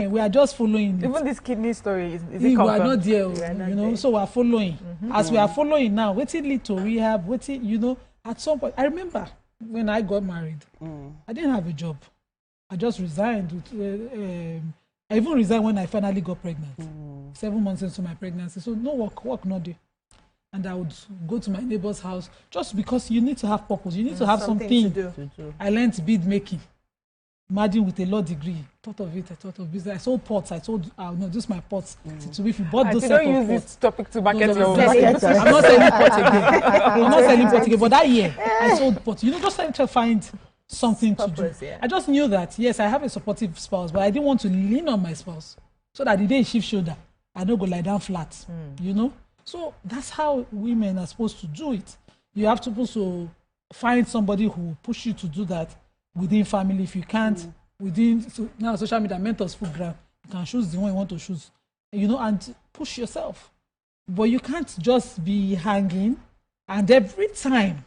we are just following. Even this kidney story is it we confirmed? are not there, you know. So we are following. As we are following now, what it lead to rehab? What it, you know, at some point. I remember when I got married, I didn't have a job. I just resigned. I even resigned when I finally got pregnant. 7 months into my pregnancy, so no work not there. And I would go to my neighbor's house just because you need to have purpose. You need to have something. to do. I learned bead making. Imagine with a law degree. Thought of it. I thought of business. I sold pots. I sold, no, just my pots. So if you bought those set of use pots. This topic to market your own. I'm not selling pots again. I'm not selling pots again. But that year, I sold pots. You know, just trying to find something to do. I just knew that, yes, I have a supportive spouse, but I didn't want to lean on my spouse. So that the day he shift shoulder, I don't go lie down flat. You know? So that's how women are supposed to do it. You have to find somebody who will push you to do that within family. If you can't, now social media mentors full ground, you can choose the one you want to choose, you know, and push yourself. But you can't just be hanging, and every time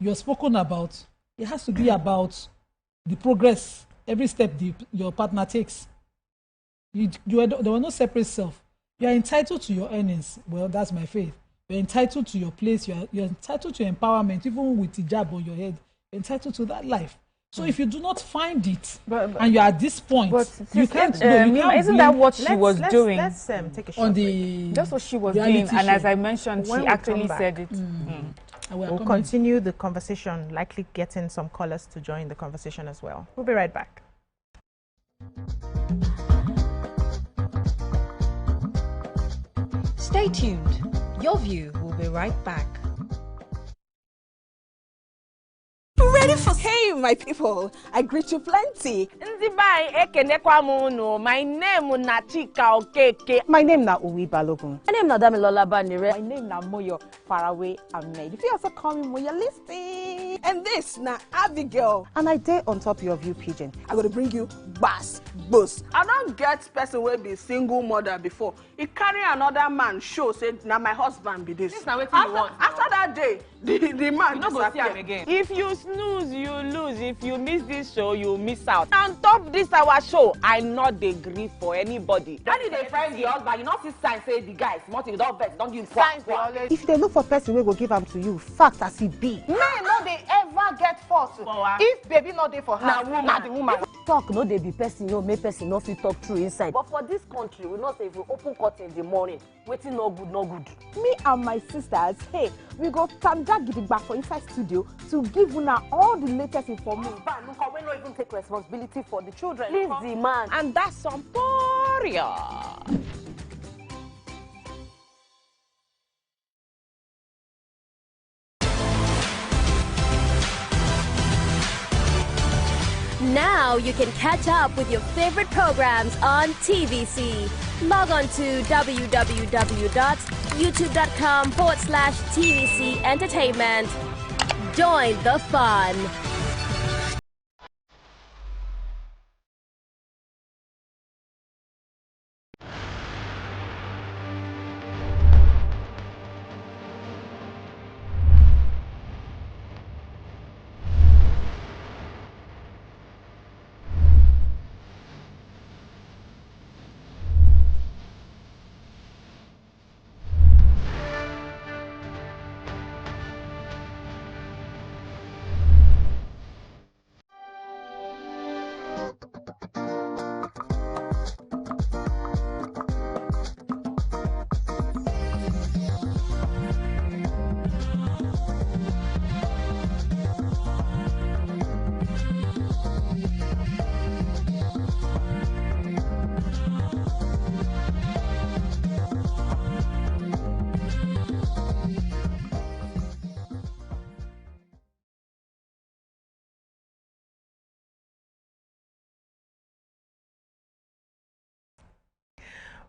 you're spoken about, it has to be about the progress, every step your partner takes. There were no separate self. You are entitled to your earnings. Well, that's my faith. You're entitled to your place. You're entitled to empowerment, even with hijab on your head. You're entitled to that life. So if you do not find it, and you're at this point, you can't. Isn't that what she was doing? Let's take a shot on the. That's what she was doing, and as I mentioned, she actually said it. We'll continue the conversation, likely getting some callers to join the conversation as well. We'll be right back. Stay tuned. Your view will be right back. Ready for hey my people, I greet you plenty. My name is Nachika Okeke. My name na Uwi Balogun. My name na Damilola Banire. My name na Moyo Faraway Ahmed. If you also call me Moyo, listen. And this na Abigail. And I dare on top your view pigeon. I'm gonna bring you bass, boost. I don't get person will be single mother before. He carry another man show say now my husband be this. After that day, the man you no go see him again. If you snooze, you lose. If you miss this show, you miss out. On top this our show, I not dey gree for anybody. When you dey friend the husband, you not see sign say the guys, you don't vex, don't give signs. If they look for person we go give them to you, fact as it be. Men no dey ever get fault. If baby not dey for her, na the woman. Talk no dey be person, make person no fit talk true inside. But for this country, we not say if we open curtain in the morning, waiting no good, no good. Me and my sisters, hey, we go tanda gidigba for inside studio to give una all the latest information. We not even take responsibility for the children. Leave the man. And that's some poria. Now you can catch up with your favorite programs on TVC. Log on to www.youtube.com/TVC Entertainment. Join the fun.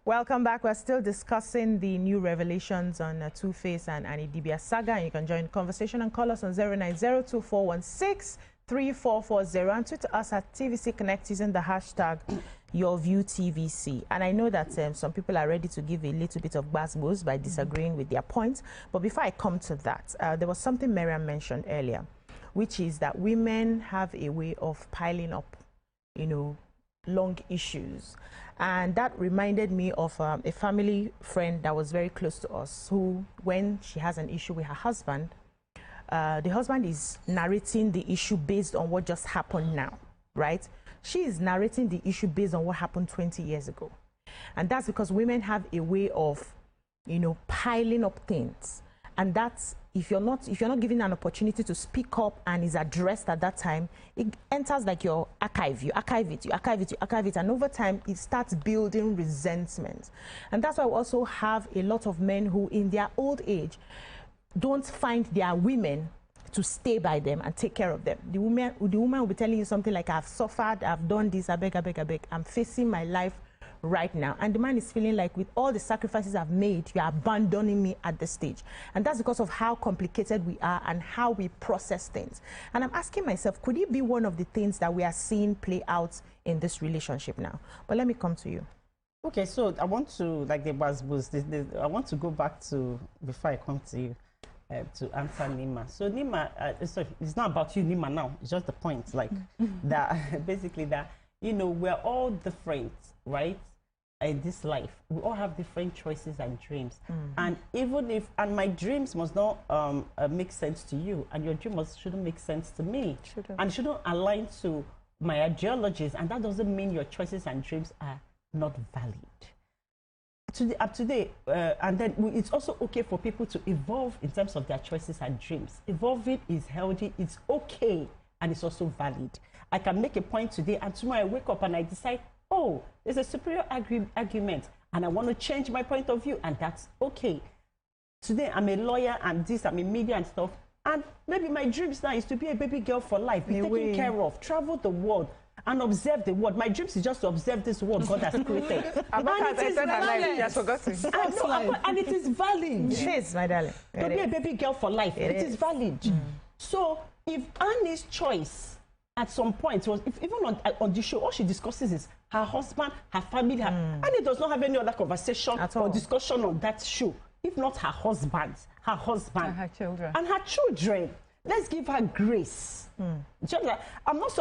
Welcome back. We're still discussing the new revelations on Two-Face and Annie Dibia saga. And you can join the conversation and call us on 09024163440 and tweet us at TVC Connect using the hashtag YourViewTVC. And I know that some people are ready to give a little bit of buzz by disagreeing with their points. But before I come to that, there was something Miriam mentioned earlier, which is that women have a way of piling up, you know, long issues. And that reminded me of a family friend that was very close to us, who, when she has an issue with her husband, the husband is narrating the issue based on what just happened now, right? She is narrating the issue based on what happened 20 years ago. And that's because women have a way of, you know, piling up things. And that's, if you're not given an opportunity to speak up and is addressed at that time, it enters like your archive. You archive it, you archive it, you archive it, and over time it starts building resentment. And that's why we also have a lot of men who, in their old age, don't find their women to stay by them and take care of them. The woman will be telling you something like, I've suffered, I've done this, I beg, I'm facing my life right now. And the man is feeling like, with all the sacrifices I've made, you are abandoning me at this stage. And that's because of how complicated we are and how we process things. And I'm asking myself, could it be one of the things that we are seeing play out in this relationship now? But let me come to you. Okay, so I want to, like the buzz, I want to go back to, before I come to you, to answer Nima. So Nima, it's not about you, Nima, now. It's just the point, like that, basically that, you know, we're all different, right? In this life, we all have different choices and dreams. And even if, and my dreams must not make sense to you, and your dream shouldn't make sense to me, and shouldn't align to my ideologies, and that doesn't mean your choices and dreams are not valid. Today, and then it's also okay for people to evolve in terms of their choices and dreams. Evolving is healthy, it's okay, and it's also valid. I can make a point today, and tomorrow I wake up and I decide, oh, there's a superior argument, and I want to change my point of view, and that's okay. Today, I'm a lawyer, and I'm in media and stuff, and maybe my dreams now is to be a baby girl for life, be taken care of, travel the world, and observe the world. My dreams is just to observe this world God has created. And it is valid. It is, my darling. To be a baby girl for life, it is valid. So, if Annie's choice at some point was, if even on the show, all she discusses is her husband, her family, Annie does not have any other conversation or discussion on that show, if not her husband, and her children. And her children. Let's give her grace. Just like, I'm not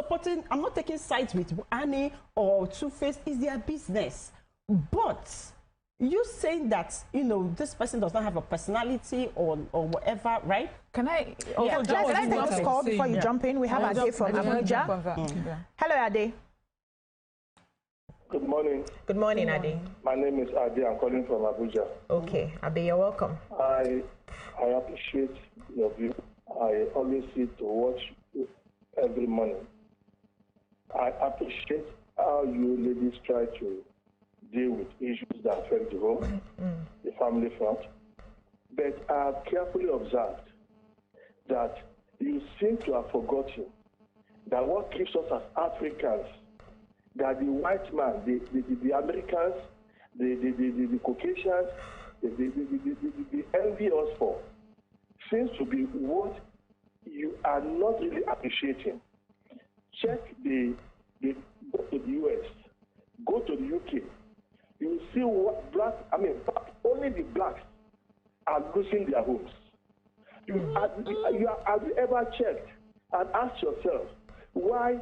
taking sides with Annie or Two-Face. It's their business. But you saying that, you know, this person does not have a personality or whatever, right? Can I also let's take this call before you jump in? We have Ade from Abuja. Hello, Ade. Good morning. Good morning, Ade. My name is Ade. I'm calling from Abuja. Okay, Ade, you're welcome. I appreciate your view. I always see to watch you every morning. I appreciate how you ladies try to deal with issues that affect the home, the family front. But I have carefully observed that you seem to have forgotten that what keeps us as Africans, that the white man, the Americans, the Caucasians, they envy us for, seems to be what you are not really appreciating. Check go to the US, go to the UK. You will see what only the blacks are losing their homes. Have you ever checked and asked yourself why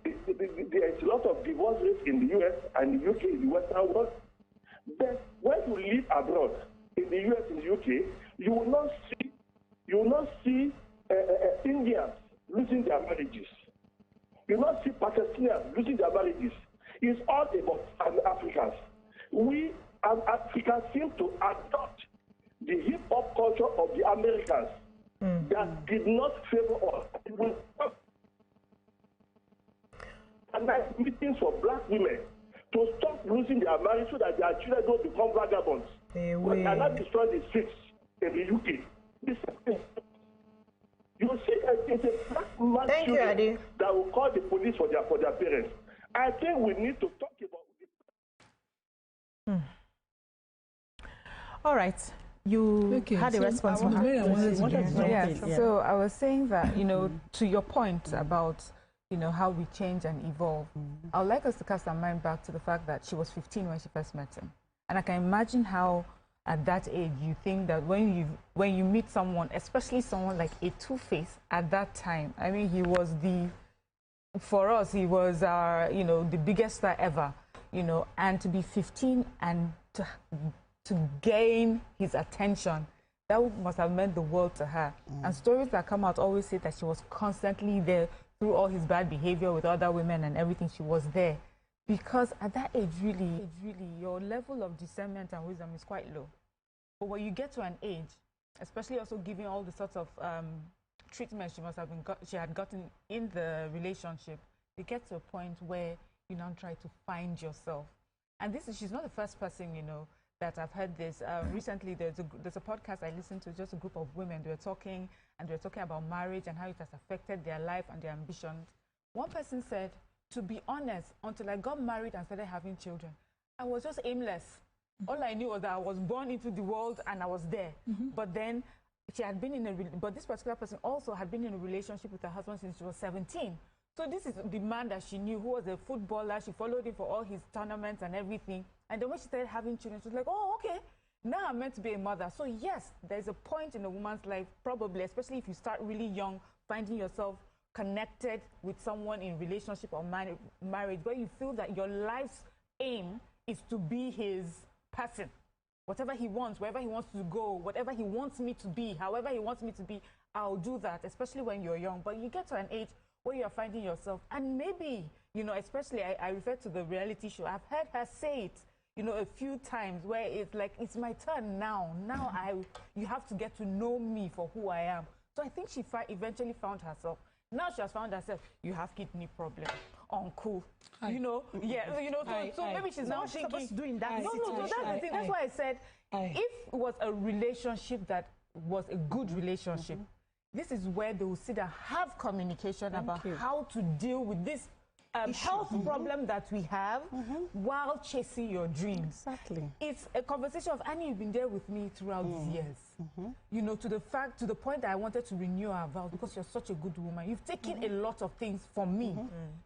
there is a lot of divorce rates in the US and the UK, in the Western world? Then when you live abroad, in the US and the UK, you will not see Indians losing their marriages. You will not see Pakistanians losing their marriages. It's all about Africans. We as Africans seem to adopt the hip-hop culture of the Americans that did not favor us. And nice meetings for black women to stop losing their marriage so that their children don't become vagabonds. We cannot destroy the streets in the UK. You see, it's a black man children that will call the police for their parents. I think we need to talk about All right. You had a response from her. So I was saying that, you know, to your point about, you know, how we change and evolve, I would like us to cast our mind back to the fact that she was 15 when she first met him. And I can imagine how at that age you think that when you meet someone, especially someone like a Two-Face at that time, I mean, he was for us, he was our, you know, the biggest star ever, you know, and to be 15 and to gain his attention, that must have meant the world to her. And stories that come out always say that she was constantly there through all his bad behavior with other women and everything. She was there because at that age, really, your level of discernment and wisdom is quite low. But when you get to an age, especially also giving all the sorts of treatment she had gotten in the relationship, you get to a point where you now try to find yourself. And she's not the first person, you know, that I've heard this. Recently, there's a podcast I listened to, just a group of women. They were talking about marriage and how it has affected their life and their ambitions. One person said, to be honest, until I got married and started having children, I was just aimless. All I knew was that I was born into the world and I was there. But then she had been but this particular person also had been in a relationship with her husband since she was 17. So this is the man that she knew, who was a footballer. She followed him for all his tournaments and everything. And then when she started having children, she was like, oh, okay, now I'm meant to be a mother. So yes, there's a point in a woman's life, probably, especially if you start really young, finding yourself connected with someone in relationship or marriage, where you feel that your life's aim is to be his person. Whatever he wants, wherever he wants to go, whatever he wants me to be, however he wants me to be, I'll do that, especially when you're young. But you get to an age where you're finding yourself, and maybe, you know, especially I refer to the reality show. I've heard her say it, you know, a few times, where it's like, it's my turn now. Now you have to get to know me for who I am. So I think she eventually found herself. Now she has found herself, you have kidney problem, uncool. You know, yeah, you know, so maybe she's now thinking, doing that. No, that's the thing. That's why I said, if it was a relationship that was a good relationship, this is where they will sit and have communication about how to deal with this health problem that we have while chasing your dreams. Exactly. It's a conversation of, Annie, you've been there with me throughout these years. You know, to the point that I wanted to renew our vows because you're such a good woman. You've taken a lot of things from me.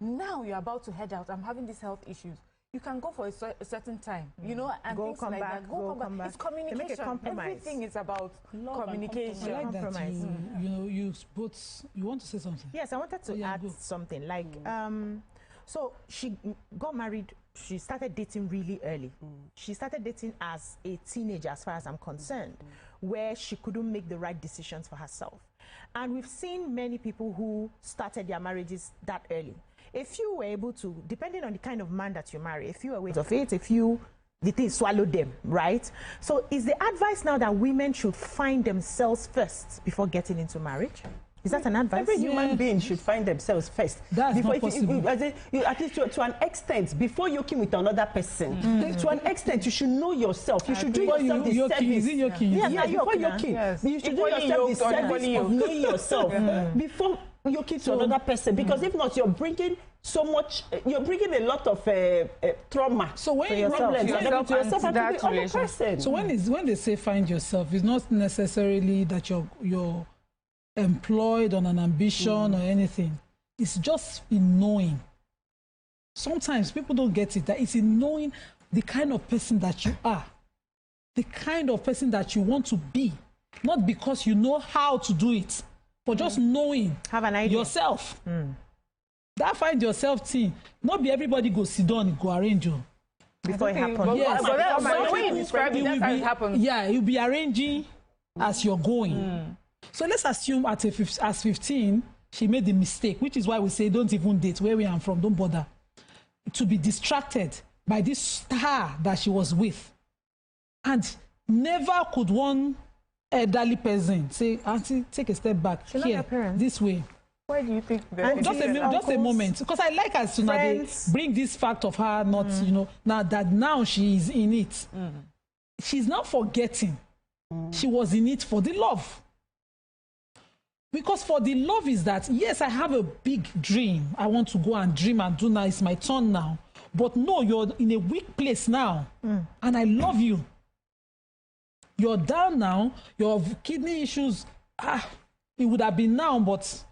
Now you're about to head out. I'm having these health issues. You can go for a certain time, you know, and things like that. Go come back. It's communication. Everything is about communication. I like that you want to say something? Yes, I wanted to add something. Like, so she got married. She started dating really early. She started dating as a teenager, as far as I'm concerned, where she couldn't make the right decisions for herself. And we've seen many people who started their marriages that early. If you were able to, depending on the kind of man that you marry, if you were aware of it, the thing swallowed them, right? So is the advice now that women should find themselves first before getting into marriage? Is that an advice? Every human being should find themselves first. That's not possible. At least to an extent, before yoking with another person. To an extent, you should know yourself. You should do yourself the service. Is it yoking? Yes, before yoking. You should do yourself the service of knowing yourself before yoking to another person. Because if not, you're bringing so much, you're bringing a lot of trauma to yourself and to the other person. So when they say find yourself, it's not necessarily that you're employed on an ambition or anything. It's just in knowing. Sometimes people don't get it, that it's in knowing the kind of person that you are, the kind of person that you want to be, not because you know how to do it, but just knowing have an idea yourself. That find yourself thing, not be everybody go sit down and go arrange you before it happens. Yes, but the way you describe it, that's how it happens. Yeah, you'll be arranging as you're going. So let's assume at 15, she made the mistake, which is why we say don't even date. Where we are from, don't bother. To be distracted by this star that she was with. And never could one elderly person say, Auntie, take a step back. She's here, this way. Why do you think that? Just a moment. Because I like as soon as they bring this fact of her not, you know, now she is in it. She's not forgetting. She was in it for the love. Because for the love is that, yes, I have a big dream. I want to go and dream and do now. It's my turn now. But no, you're in a weak place now. And I love you. you're down now, your kidney issues, it would have been now, but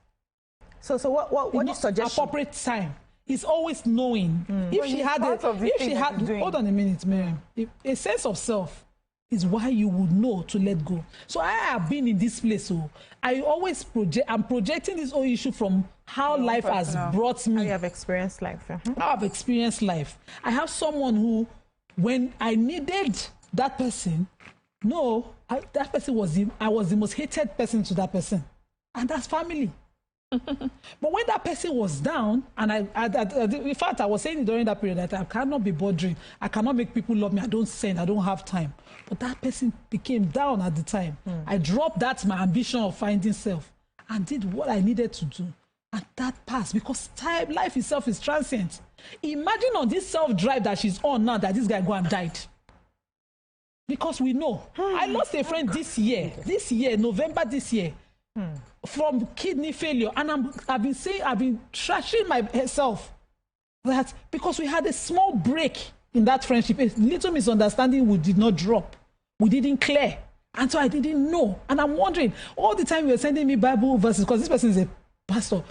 so what is suggestion? Appropriate time. It's always knowing. If she had hold on a minute, Miriam. A sense of self is why you would know to let go. So I have been in this place. So I always I'm projecting this whole issue from how life has brought me. I have experienced life. I have experienced life. I have someone who, when I needed that person, that person I was the most hated person to that person. And that's family. But when that person was down, and in fact, I was saying during that period that I cannot be bothering, I cannot make people love me, I don't have time. But that person became down at the time. I dropped my ambition of finding self and did what I needed to do. And that passed because life itself is transient. Imagine on this self-drive that she's on now that this guy go and died. Because we know. I lost a friend this year, November this year. From kidney failure, and I've been trashing myself that because we had a small break in that friendship, a little misunderstanding, we did not drop, we didn't clear, and so I didn't know. And I'm wondering all the time you were sending me Bible verses because this person is a pastor.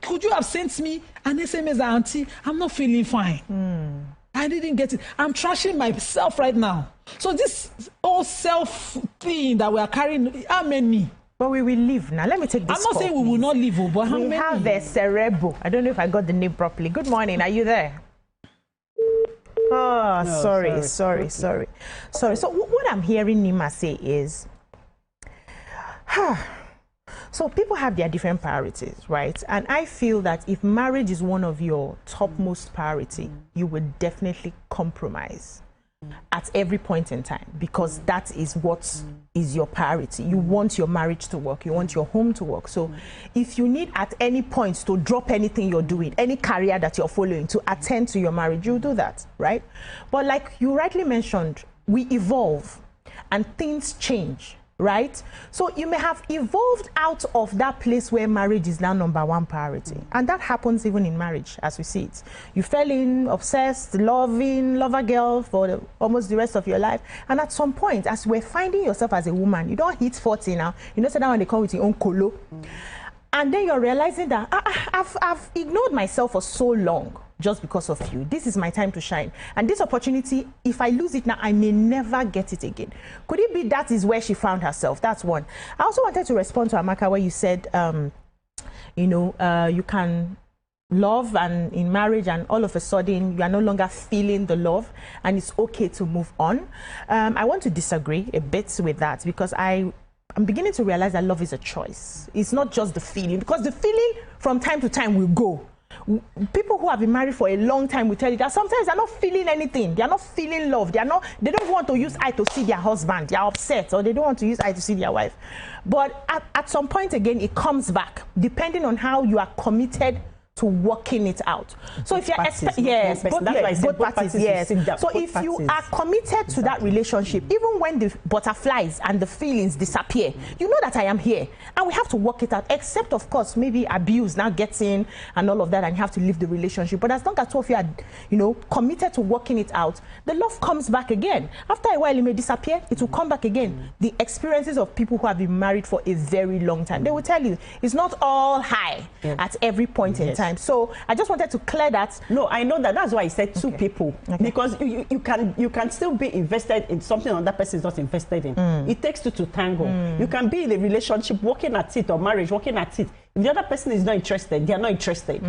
Could you have sent me an SMS, auntie? I'm not feeling fine. I didn't get it. I'm trashing myself right now. So this whole self thing that we are carrying, how many? But we will leave now. Let me take this I'm not saying we will not leave, but how many? We have a Cerebo. I don't know if I got the name properly. Good morning. Are you there? Oh, no, sorry. So what I'm hearing Nima say is, so people have their different priorities, right? And I feel that if marriage is one of your topmost priority, you would definitely compromise at every point in time, because that is what is your priority. You want your marriage to work, you want your home to work. So if you need at any point to drop anything you're doing, any career that you're following to attend to your marriage, you do that, right? But like you rightly mentioned, we evolve and things change, right? So you may have evolved out of that place where marriage is now number one priority. And that happens even in marriage as we see it. You fell in, obsessed, lover girl for almost the rest of your life. And at some point, as we're finding yourself as a woman, you don't hit 40 now. You know, so that when they come with your own colo. And then you're realizing that I've ignored myself for so long just because of you. This is my time to shine. And this opportunity, if I lose it now, I may never get it again. Could it be that is where she found herself? That's one. I also wanted to respond to Amaka where you said, you can love and in marriage and all of a sudden you are no longer feeling the love and it's okay to move on. I want to disagree a bit with that because I'm beginning to realize that love is a choice. It's not just the feeling, because the feeling from time to time will go. People who have been married for a long time will tell you that sometimes they're not feeling anything. They're not feeling love. They don't want to use eye to see their husband. They're upset, or they don't want to use eye to see their wife. But at some point again, it comes back, depending on how you are committed to working it out. So if you're both parties, yes. So if you are committed to that relationship, even when the butterflies and the feelings disappear, you know that I am here and we have to work it out, except of course maybe abuse now gets in and all of that and you have to leave the relationship. But as long as two of you are committed to working it out, the love comes back again. After a while it may disappear, it will come back again. The experiences of people who have been married for a very long time, they will tell you it's not all high at every point in time. So I just wanted to clear that. No, I know that. That's why I said two people. Because you can still be invested in something another person is not invested in. It takes two to tango. You can be in a relationship working at it, or marriage working at it. If the other person is not interested, they are not interested.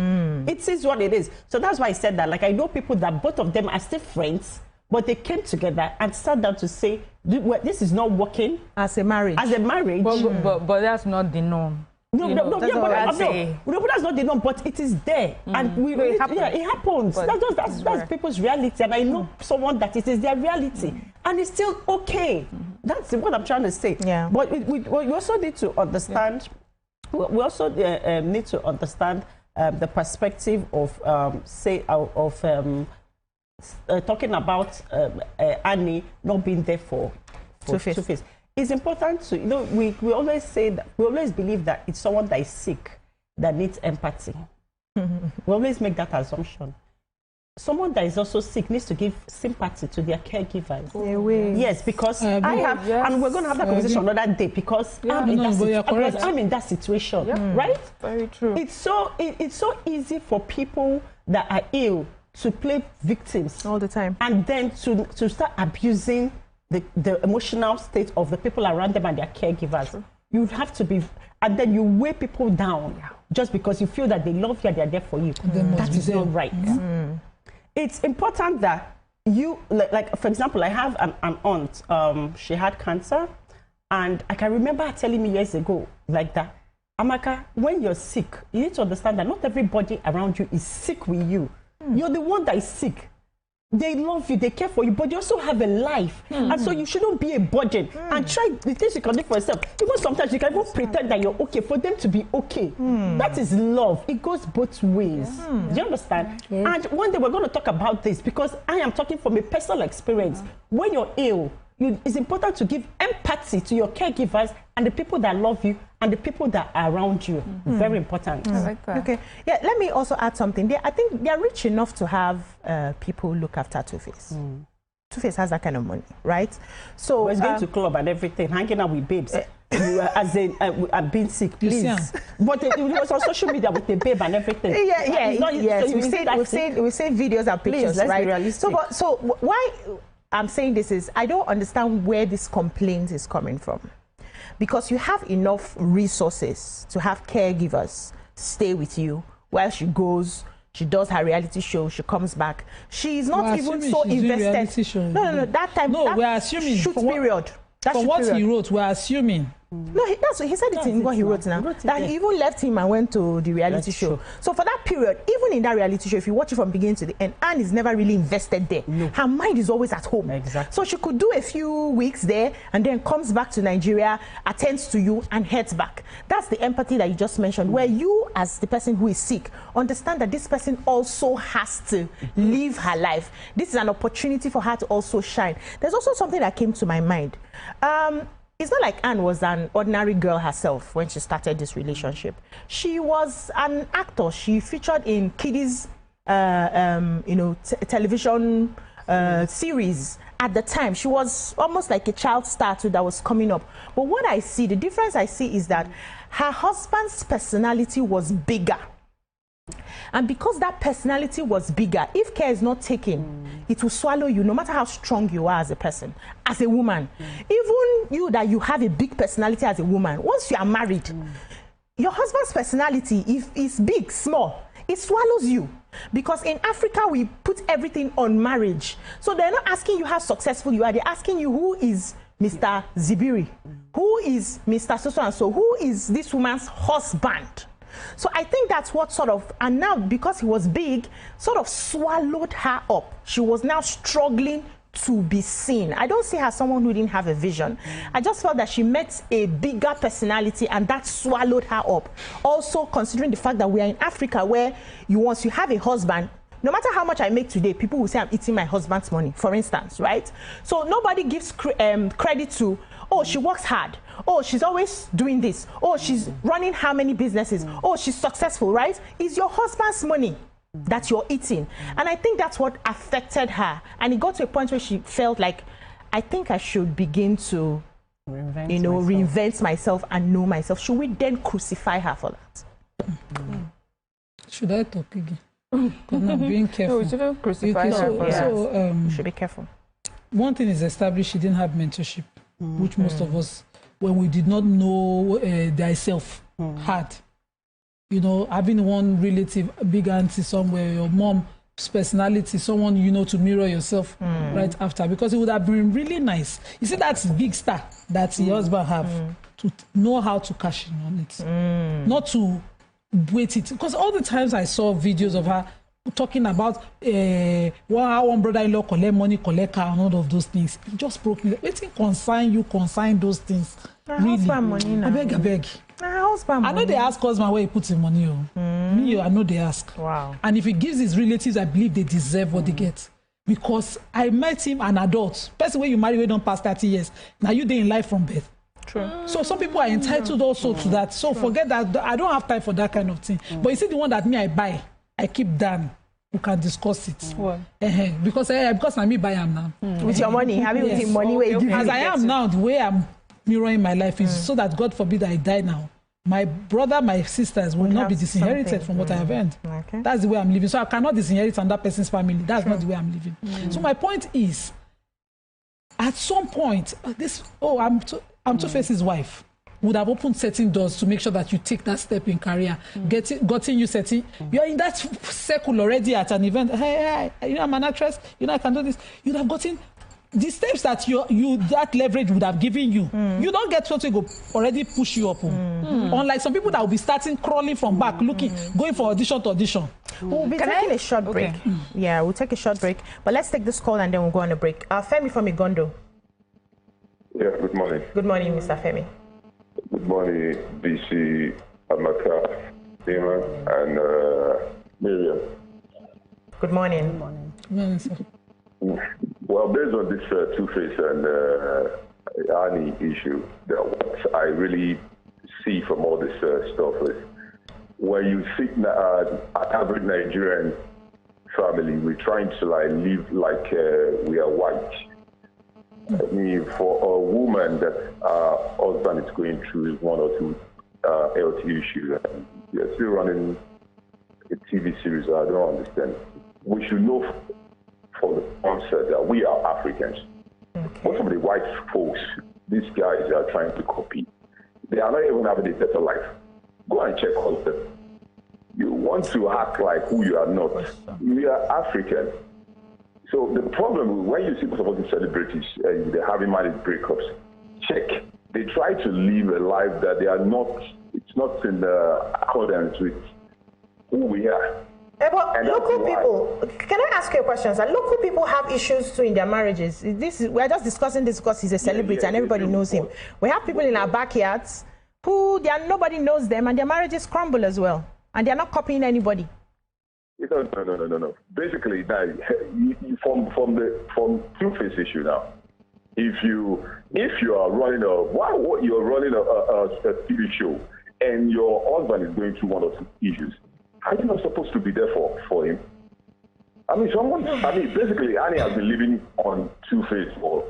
It is what it is. So that's why I said that. Like, I know people that both of them are still friends, but they came together and sat down to say, this is not working as a marriage. But that's not the norm. But that's not the norm, but it is there. And it happens. That's people's reality. And I know someone that it is their reality. And it's still okay. That's what I'm trying to say. Yeah. But we also need to understand, we also need to understand the perspective of, talking about Annie not being there for Two-Face. It's important to, we always say that, we always believe that it's someone that is sick that needs empathy. We always make that assumption. someone that is also sick needs to give sympathy to their caregivers. Yes, because I have, and we're going to have that conversation another day because I'm in that situation, right? Very true. It's so easy for people that are ill to play victims all the time, and then to start abusing the emotional state of the people around them and their caregivers. True. You have to be, and then you weigh people down just because you feel that they love you and they're there for you. That is not right. It's important that you, like for example, I have an aunt, she had cancer, and I can remember her telling me years ago, like that, Amaka, when you're sick, you need to understand that not everybody around you is sick with you. You're the one that is sick. They love you, they care for you, but you also have a life. And so you shouldn't be a burden. And try the things you can do for yourself. Even sometimes you can even pretend that you're okay for them to be okay. That is love. It goes both ways. Do you understand? And one day we're going to talk about this because I am talking from a personal experience. When you're ill, it's important to give empathy to your caregivers and the people that love you and the people that are around you. Very important. I like that. Okay. Yeah, let me also add something. I think they're rich enough to have people look after Two-Face. Two-Face has that kind of money, right? So he's going to club and everything, hanging out with babes. As in, I'm being sick, please. But it was on social media with the babe and everything. Yes. We've seen videos and pictures, let's right? be realistic. So why I'm saying this is, I don't understand where this complaint is coming from. Because you have enough resources to have caregivers stay with you while she goes, she does her reality show, she comes back. She's not even so invested. No, that time. No, we're assuming. Shoot period. From what he wrote, we're assuming. No, that's what he said. It in what he wrote now. That he even left him and went to the reality show. So for that period, even in that reality show, if you watch it from beginning to the end, Anne is never really invested there. Her mind is always at home. Exactly. So she could do a few weeks there and then comes back to Nigeria, attends to you and heads back. That's the empathy that you just mentioned, where you, as the person who is sick, understand that this person also has to live her life. This is an opportunity for her to also shine. There's also something that came to my mind. It's not like Anne was an ordinary girl herself when she started this relationship. She was an actor. She featured in kiddies, television series at the time. She was almost like a child star too that was coming up. But what I see, the difference I see is that her husband's personality was bigger. And because that personality was bigger, if care is not taken, it will swallow you, no matter how strong you are as a person, as a woman. Even you that you have a big personality as a woman, once you are married, your husband's personality, if it's big, small, it swallows you. Because in Africa, we put everything on marriage. So they're not asking you how successful you are. They're asking you who is Mr. Zibiri, who is Mr. So-and-so, who is this woman's husband. So I think that's what sort of, and now because he was big, sort of swallowed her up. She was now struggling to be seen. I don't see her as someone who didn't have a vision. I just felt that she met a bigger personality and that swallowed her up. Also considering the fact that we are in Africa where once you have a husband, no matter how much I make today, people will say I'm eating my husband's money, for instance, right? So nobody gives credit to, oh, she works hard. Oh, she's always doing this. Oh, she's running how many businesses. Oh, she's successful, right? It's your husband's money that you're eating. And I think that's what affected her. And it got to a point where she felt like, I think I should begin to, reinvent myself and know myself. Should we then crucify her for that? Should I talk again? Because I'm being careful. No, we shouldn't crucify her. You should be careful. One thing is established, she didn't have mentorship, which most of us, when we did not know thyself, had. You know, having one relative, a big auntie somewhere, your mom's personality, someone you know to mirror yourself right after, because it would have been really nice. You see, that's big star that your husband have to know how to cash in on it, not to wait it. Because all the times I saw videos of her talking about how one brother-in-law collect money, collect car, and all of those things, it just broke me. Waiting consign those things. Really, I beg. I know they ask husband where he puts his money on. Me, I know they ask. Wow. And if he gives his relatives, I believe they deserve what they get. Because I met him an adult. Person where you marry, we don't pass 30 years. Now you there in life from birth. True. So some people are entitled also to that. So forget that. I don't have time for that kind of thing. But you see the one that me I buy, I keep down. we can discuss it. Because I me buy am now. With your money, having with your money where you give as I am now, the way I'm mirroring my life is so that God forbid I die now. My brother, my sisters will not be disinherited from what I have earned. Okay. That's the way I'm living. So I cannot disinherit another person's family. That's not the way I'm living. So my point is, at some point, I'm Two-Face's wife would have opened certain doors to make sure that you take that step in career, gotten you setting. You're in that circle already at an event. Hey, you know, I'm an actress. You know, I can do this. You'd have gotten the steps that that leverage would have given you. You don't get something go already push you up. Unlike some people that will be starting crawling from back, going for audition to audition. We'll be taking a short break. Yeah, we'll take a short break. But let's take this call and then we'll go on a break. Femi from Igondo. Yeah, good morning. Good morning, Mr. Femi. Good morning, BC, Amaka, Dima, and Miriam. Good morning. Good morning, sir. Well, based on this Two-Face and Annie issue, what I really see from all this stuff is when you see an average Nigerian family, we're trying to live like we are white. I mean, for a woman that husband is going through one or two health issues, and you're still running a TV series, I don't understand. We should know from the onset that we are Africans. Most of the white folks, these guys are trying to copy. They are not even having a better life. Go and check on them. You want to act like who you are not. We are African. So the problem is when you see supporting celebrities and they're having marriage breakups, check. They try to live a life that they are not, it's not in accordance with who we are. But local people, can I ask you a question? So local people have issues too in their marriages. We're just discussing this because he's a celebrity and everybody knows him. We have people in our backyards who nobody knows them and their marriages crumble as well. And they're not copying anybody. No. Basically, now, from Two-Face issue now, if you are running you're running a TV show and your husband is going through one or two issues, are you not supposed to be there for him? Basically, Annie has been living on Two-Face for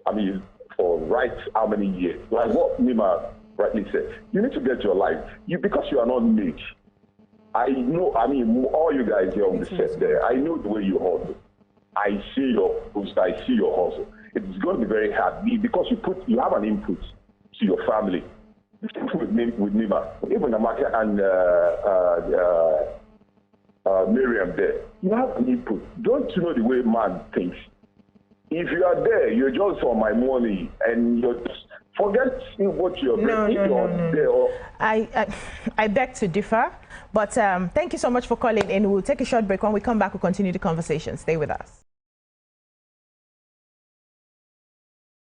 how many years? Like what Nima rightly said, you need to get your life. Because you are not rich. I know, all you guys here on the set there, I know the way you hustle. I see your post, I see your hustle. It's going to be very hard because you have an input to your family. With Nima, even Amaka and Miriam there, you have an input. Don't you know the way man thinks? If you are there, you're just for my money and you're just forget what you're No. I beg to differ. But thank you so much for calling in. We'll take a short break. When we come back, we'll continue the conversation. Stay with us.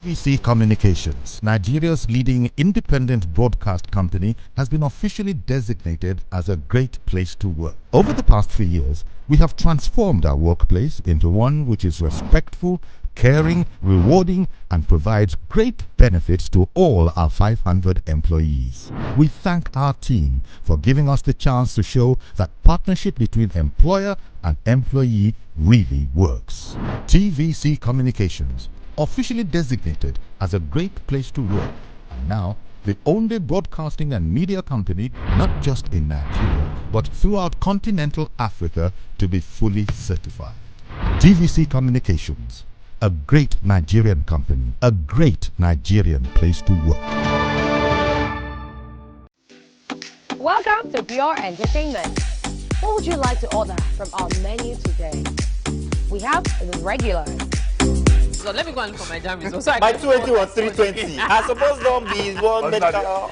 TVC Communications, Nigeria's leading independent broadcast company, has been officially designated as a great place to work. Over the past 3 years, we have transformed our workplace into one which is respectful, caring, rewarding, and provides great benefits to all our 500 employees. We thank our team for giving us the chance to show that partnership between employer and employee really works. TVC Communications, officially designated as a great place to work, and now the only broadcasting and media company not just in Nigeria but throughout continental Africa to be fully certified. TVC Communications, a great Nigerian company, a great Nigerian place to work. Welcome to Pure Entertainment. What would you like to order from our menu today? We have the regular. So let me go and look for my jam results. My 280 was 320. I suppose don't be one medical.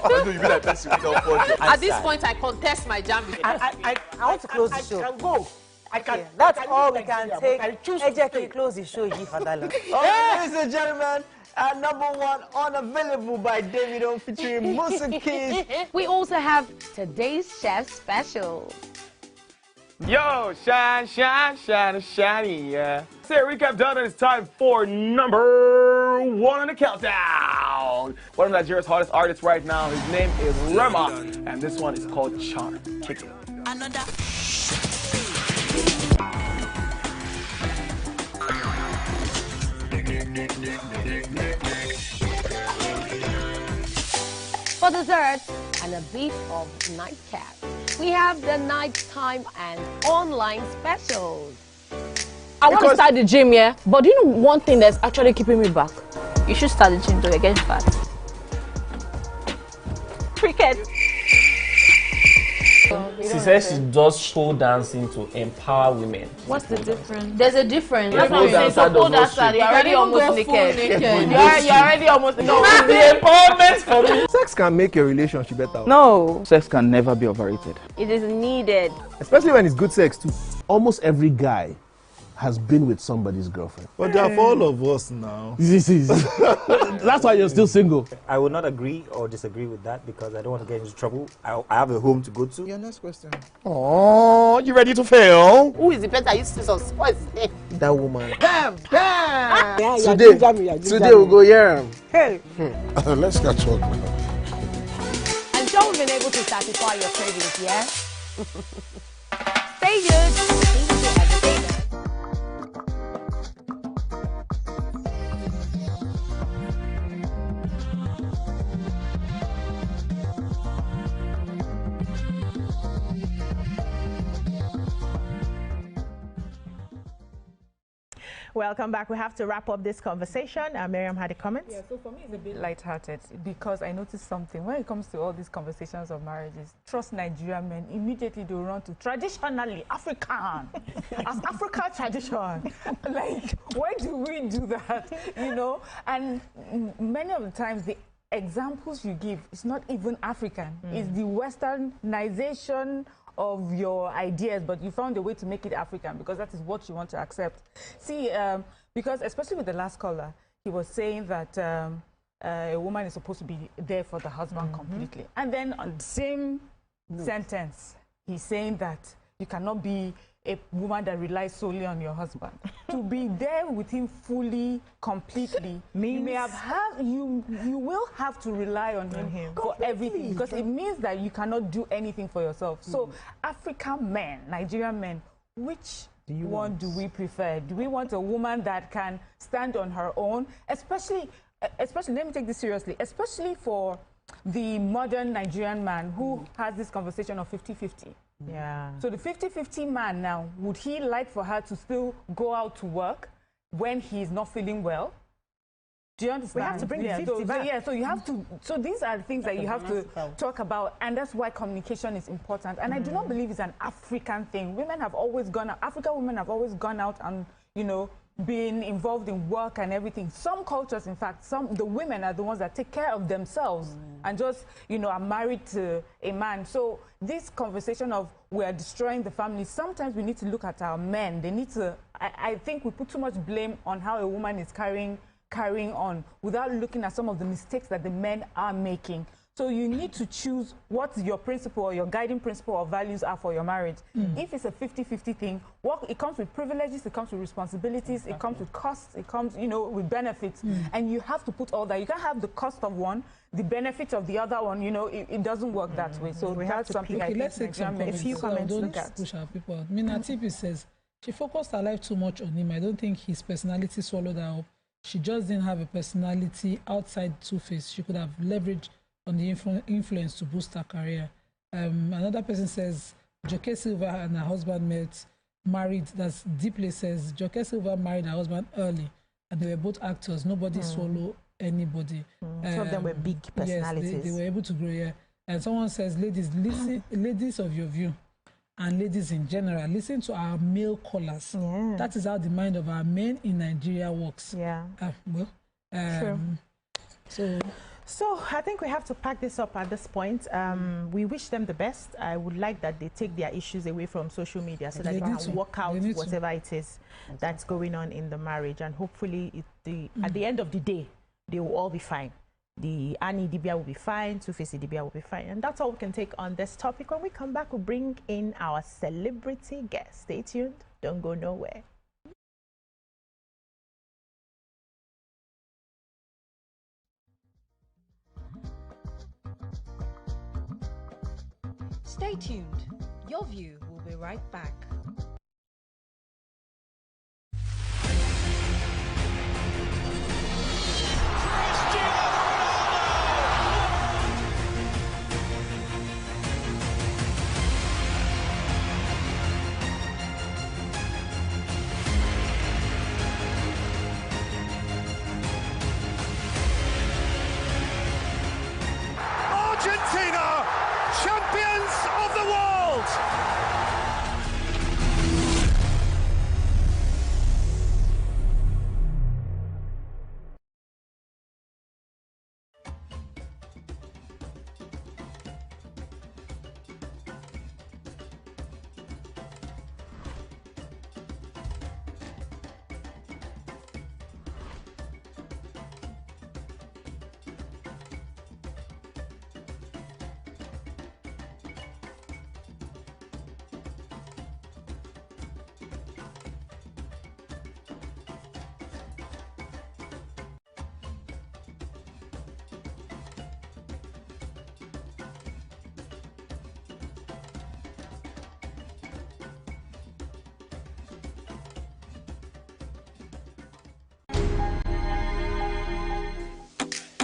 At this point, I contest my jam results. I want to close the show. I can go. I can. That's all we can take. Ejeki, close the show. Ladies and gentlemen, #1 unavailable by Davido featuring Musa Keys. We also have today's chef special. Yo, shine, shiny, yeah. Say recap done, and it's time for #1 on the countdown. One of Nigeria's hottest artists right now, his name is Rema, and this one is called Charm. Kick it. Another. For dessert and a bit of nightcap, we have the nighttime and online specials. I want to start the gym, yeah? But do you know one thing that's actually keeping me back? You should start the gym, though. You're getting fat. Cricket. She says she does pole dancing to empower women. What's the difference? There's a difference. That's what I'm saying. So pole dancer, you're already almost naked. You're already almost naked. No, it's the empowerment for me. Sex can make your relationship better. No. Sex can never be overrated. It is needed. Especially when it's good sex too. Almost every guy has been with somebody's girlfriend. But they're for all of us now. That's why you're still single. I will not agree or disagree with that because I don't want to get into trouble. I have a home to go to. Your next question. Oh, you ready to fail? Who is the person you see some sports? That woman. Damn! Yeah, Today we'll go here. Hey. Let's catch up now. And so we've been able to satisfy your cravings, yeah? Stay tuned. Welcome back. We have to wrap up this conversation. Miriam had a comment. Yeah, so for me it's a bit lighthearted because I noticed something. When it comes to all these conversations of marriages, trust Nigerian men, immediately they run to traditionally African. As African tradition. Like, why do we do that? You know? And many of the times the examples you give is not even African. It's the westernization of your ideas, but you found a way to make it African because that is what you want to accept. See, because especially with the last caller, he was saying that a woman is supposed to be there for the husband completely. And then on the same sentence, he's saying that you cannot be a woman that relies solely on your husband. To be there with him fully, completely, you may you will have to rely on him for everything because it means that you cannot do anything for yourself. So African men, Nigerian men, which one do we prefer? Do we want a woman that can stand on her own, especially let me take this seriously, especially for the modern Nigerian man who has this conversation of 50-50. Yeah. So the 50-50 man now, would he like for her to still go out to work when he's not feeling well? Do you understand? We have to bring the 50 back. So you have to, so these are the things that you have to talk about, and that's why communication is important. And I do not believe it's an African thing. Women have always gone out, African women have always gone out and, you know, being involved in work and everything. Some cultures, in fact, the women are the ones that take care of themselves and just, you know, are married to a man. So this conversation of we are destroying the family, sometimes we need to look at our men. They need to, I think we put too much blame on how a woman is carrying on without looking at some of the mistakes that the men are making. So you need to choose what your principle or your guiding principle or values are for your marriage. If it's a 50-50 thing, it comes with privileges, it comes with responsibilities, it comes with costs, it comes, you know, with benefits. And you have to put all that. You can't have the cost of one, the benefit of the other one, you know, it doesn't work that way. So we have something I let's take some comments. Don't push our people. Mina Tipi says, she focused her life too much on him. I don't think his personality swallowed her up. She just didn't have a personality outside Two-Face. She could have leveraged on the influence to boost her career. Another person says, Joke Silva and her husband married. That's Deeply says, Joke Silva married her husband early, and they were both actors. Nobody swallowed anybody. Some of them were big personalities. Yes, they were able to grow, yeah. And someone says, ladies, listen, ladies of your view, and ladies in general, listen to our male callers. That is how the mind of our men in Nigeria works. Yeah. True. So I think we have to pack this up at this point. We wish them the best. I would like that they take their issues away from social media so that they can work out whatever it is that's going on in the marriage. And hopefully at the end of the day, they will all be fine. The Annie Dibia will be fine, Two-Face Dibia will be fine. And that's all we can take on this topic. When we come back, we'll bring in our celebrity guest. Stay tuned. Don't go nowhere. Stay tuned. Your View will be right back.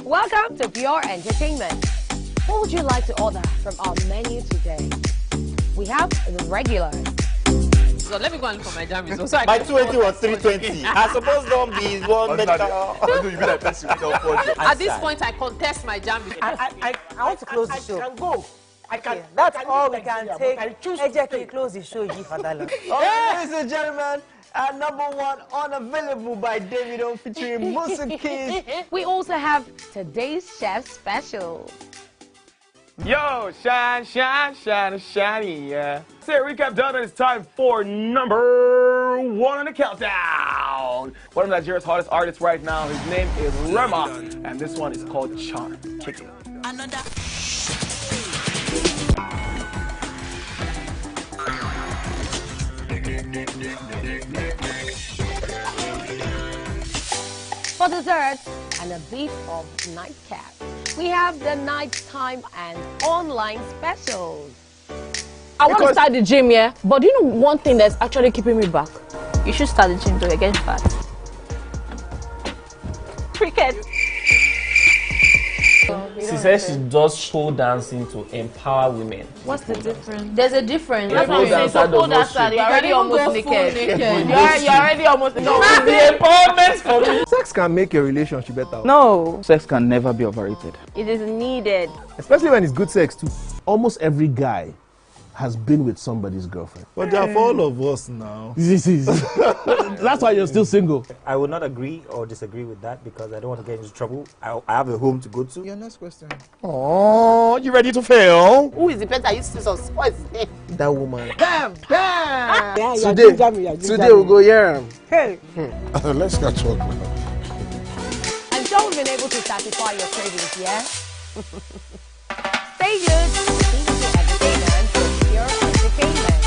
Welcome to Pure Entertainment. What would you like to order from our menu today? We have the regulars. So let me go and look for my jam results. So My 220 was 320. I suppose don't be one medical. At this point, I contest my jam results. I want to close the show. I can go. I can. Okay, that's all we Nigeria, can but take. I choose to stay. Close the show, G Fadala. Ladies and gentlemen, #1 unavailable by Davido featuring Musa Keys. We also have today's chef special. Yo, shine, shine, shine, shiny, yeah. Say recap done, and it's time for #1 on the countdown. One of Nigeria's hottest artists right now, his name is Rema, and this one is called Charm. Check it out. Another. For dessert and a bit of nightcap, we have the nighttime and online specials. I want to start the gym, yeah? But do you know one thing that's actually keeping me back? You should start the gym, though. You're getting fat. Cricket. She says she does show dancing to empower women. What's the difference? There's a difference. That's what I'm saying. So pole dancer, you're already almost naked. You're already almost naked. No, the empowerment for me. Sex can make your relationship better. No. Sex can never be overrated. It is needed. Especially when it's good sex too. Almost every guy has been with somebody's girlfriend. But they are for all of us now. That's why you're still single. I will not agree or disagree with that because I don't want to get into trouble. I have a home to go to. Your next question. Oh, you ready to fail? Who is the person you see some? What is his name? That woman. Damn! Yeah, Today we'll go here. Hey. Let's catch up now. I'm sure we've been able to satisfy your cravings, yeah? Stay good. TVC Entertainment for Pure Entertainment.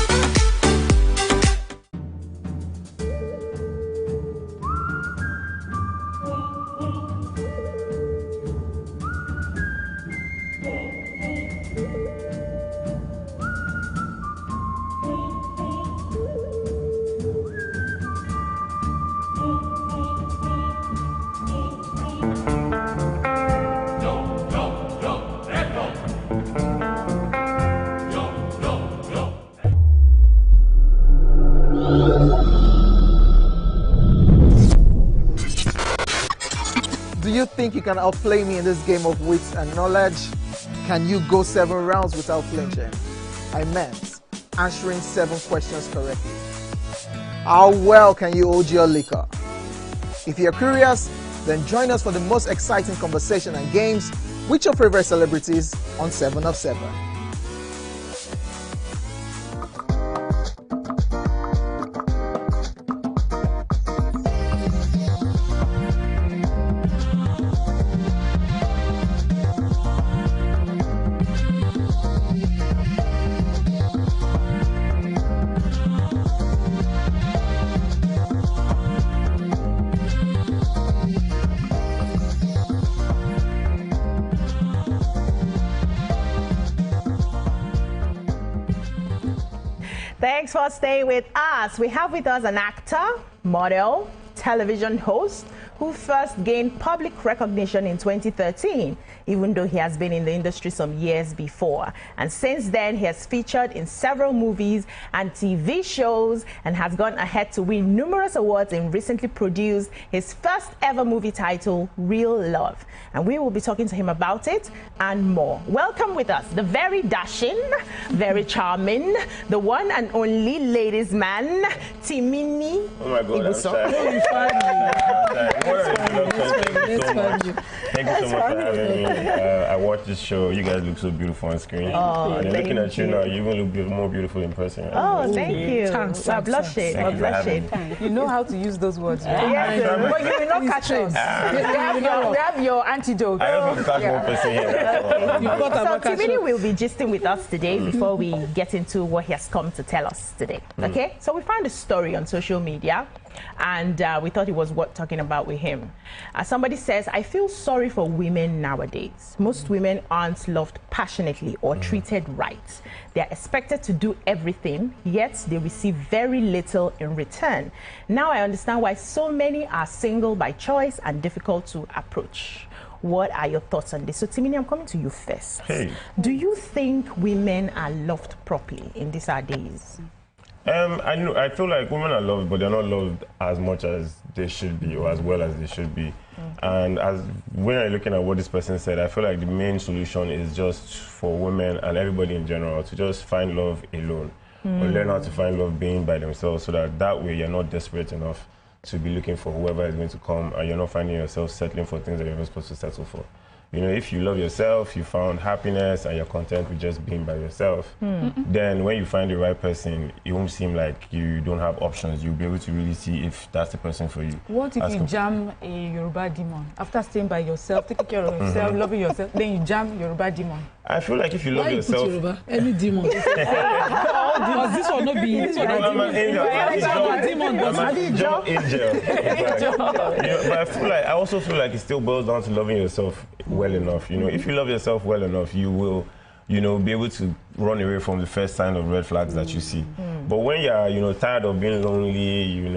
Do you think you can outplay me in this game of wits and knowledge? Can you go 7 rounds without flinching? I meant answering 7 questions correctly. How well can you hold your liquor? If you're curious, then join us for the most exciting conversation and games with your favorite celebrities on 7 of 7. Thanks for staying with us. We have with us an actor, model, television host who first gained public recognition in 2013, even though he has been in the industry some years before. And since then, he has featured in several movies and TV shows and has gone ahead to win numerous awards and recently produced his first ever movie titled, Real Love. And we will be talking to him about it and more. Welcome with us, the very dashing, very charming, the one and only ladies man, Timini. Oh my God, Ibuso. Thank you so much for having me. I watched this show. You guys look so beautiful on screen. Oh, and thank looking at you you. now, you even look more beautiful in person. Oh, thank you. We're blushing. Thank you for having me. You know how to use those words, Yes, right? but you will not catch us. We have your antidote. I just want to catch one person here. So Timini will be gisting with us today before we get into what he has come to tell us today. Okay, so we found a story on social media and we thought it was worth talking about with him. Somebody says, I feel sorry for women nowadays. Most women aren't loved passionately or treated right. They're expected to do everything, yet they receive very little in return. Now I understand why so many are single by choice and difficult to approach. what are your thoughts on this? So, Timini, I'm coming to you first. Hey. Do you think women are loved properly in these our days? I feel like women are loved, but they're not loved as much as they should be, or as well as they should be. And as when I'm looking at what this person said, I feel like the main solution is just for women and everybody in general to just find love alone, or learn how to find love being by themselves, so that way you're not desperate enough to be looking for whoever is going to come, and you're not finding yourself settling for things that you're not supposed to settle for. You know, if you love yourself, you found happiness, and you're content with just being by yourself, then when you find the right person, it won't seem like you don't have options. You'll be able to really see if that's the person for you. What if you jam a Yoruba demon? After staying by yourself, taking care of yourself, loving yourself, then you jam Yoruba demon? I feel like if you love yourself... Yoruba? Any demon. Because this one not be... This one I'm an angel. I'm an angel. But I feel like, I also feel like it still boils down to loving yourself well enough. You know, if you love yourself well enough, you will, you know, be able to run away from the first sign of red flags that you see. But when you're, you know, tired of being lonely, you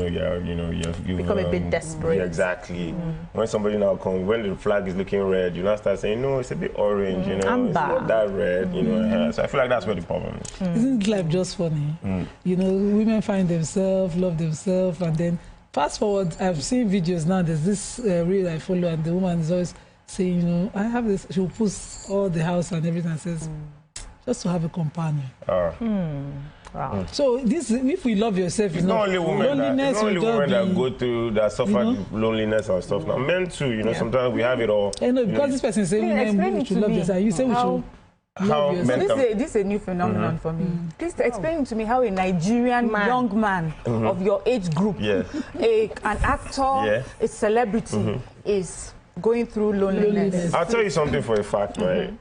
become a bit desperate. Yeah, exactly. When somebody now comes, when the flag is looking red, you now start saying, no, it's a bit orange, you know, it's not that red, you know. So I feel like that's where the problem is. Isn't life just funny? You know, women find themselves, love themselves, and then fast forward, I've seen videos now, there's this reel I follow, and the woman is always saying, you know, I have this, she'll post all the house and everything, and says, just to have a companion. Wow. So this, if we love yourself, it's not only women that go through, that suffer loneliness and stuff. Now, men too, you know, sometimes we have it all. I know, because this person is saying women should love themselves. You say we should love yourself. So this is a new phenomenon for me. Please explain to me how a Nigerian young man of your age group, an actor, a celebrity, is going through loneliness. I'll tell you something for a fact, right?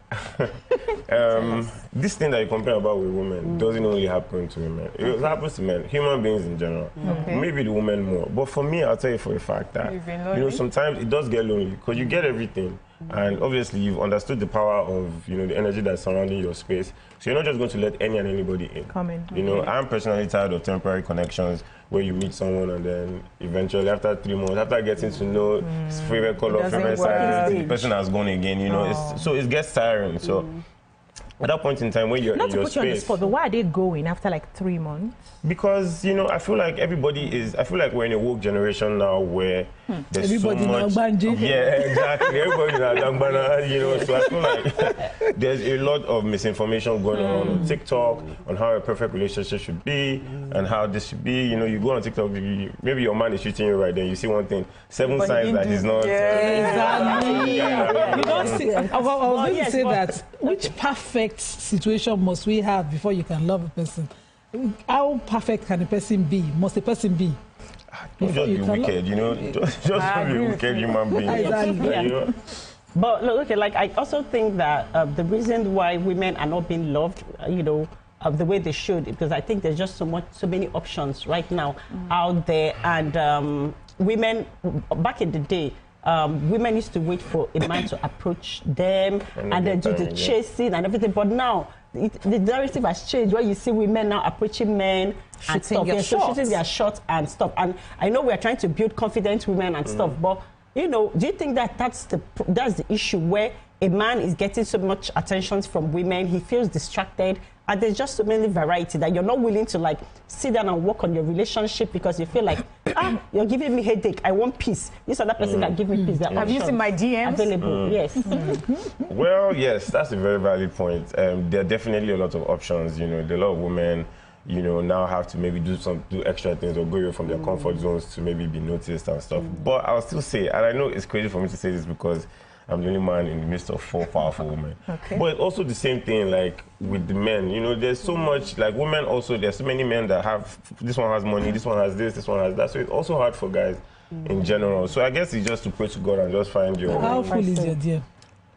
This thing that you complain about with women doesn't only happen to women. It happens to men, human beings in general. Maybe the women more. But for me, I'll tell you for a fact that, you know, sometimes it does get lonely because you get everything. And obviously, you've understood the power of, you know, the energy that's surrounding your space. So you're not just going to let any and anybody in. Come in. You know, I'm personally tired of temporary connections where you meet someone and then eventually after 3 months, after getting to know his favorite color, favorite size, the person has gone again, you know. So it gets tiring. So at that point in time when you're not in your to put you on the space... spot, but why are they going after like 3 months? Because, you know, I feel like everybody is... I feel like we're in a woke generation now where there's everybody so much... Yeah, exactly. Everybody now, you know, so I feel like there's a lot of misinformation going on TikTok on how a perfect relationship should be and how this should be. You know, you go on TikTok, maybe your man is treating you right, then you see one thing, 7 signs that he's not... Exactly. You don't see... I was going to say that, which perfect situation must we have before you can love a person? How perfect can a person be? Must a person be? Don't just be wicked, you know. Just be a wicked human being. Exactly. You know? But look, okay, like I also think that the reason why women are not being loved, you know, the way they should, because I think there's just so many options right now out there, and women back in the day. Women used to wait for a man to approach them and then do the chasing and everything. But now, the narrative has changed where you see women now approaching men and stuff. Shooting their shots and stuff. And I know we are trying to build confident women and stuff, but, you know, do you think that that's the issue where a man is getting so much attention from women, he feels distracted, and there's just so many variety that you're not willing to like sit down and work on your relationship because you feel like, you're giving me headache, I want peace. This other person can give me peace. Have you seen my DMs? Available, yes. Well, yes, that's a very valid point. There are definitely a lot of options. You know, a lot of women, you know, now have to maybe do extra things or go away from their comfort zones to maybe be noticed and stuff. But I'll still say, and I know it's crazy for me to say this because I'm the only man in the midst of 4 powerful women. But also the same thing, like with the men, you know, there's so much, like women also, there's so many men that have, this one has money, this one has this one has that. So it's also hard for guys in general. So I guess it's just to pray to God and just find your... How full is your DM?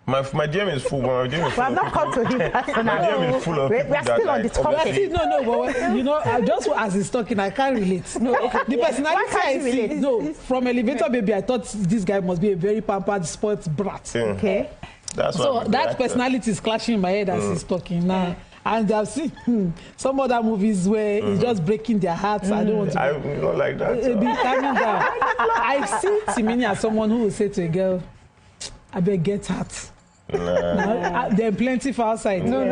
My DM is full. My DM is full. I've not come to him personally. My DM is full of people. We're still on the topic. No, but you know, just as he's talking, I can't relate. No, the personality I see. No, from Elevator Baby, I thought this guy must be a very pampered sports brat. Okay. That's so that personality is clashing in my head as he's talking now. And I've seen some other movies where he's just breaking their hearts. I don't want to. I'm not like that. Be calming down. I see Timini as someone who will say to a girl, I beg get hurt. Nah. There are plenty for outside. No.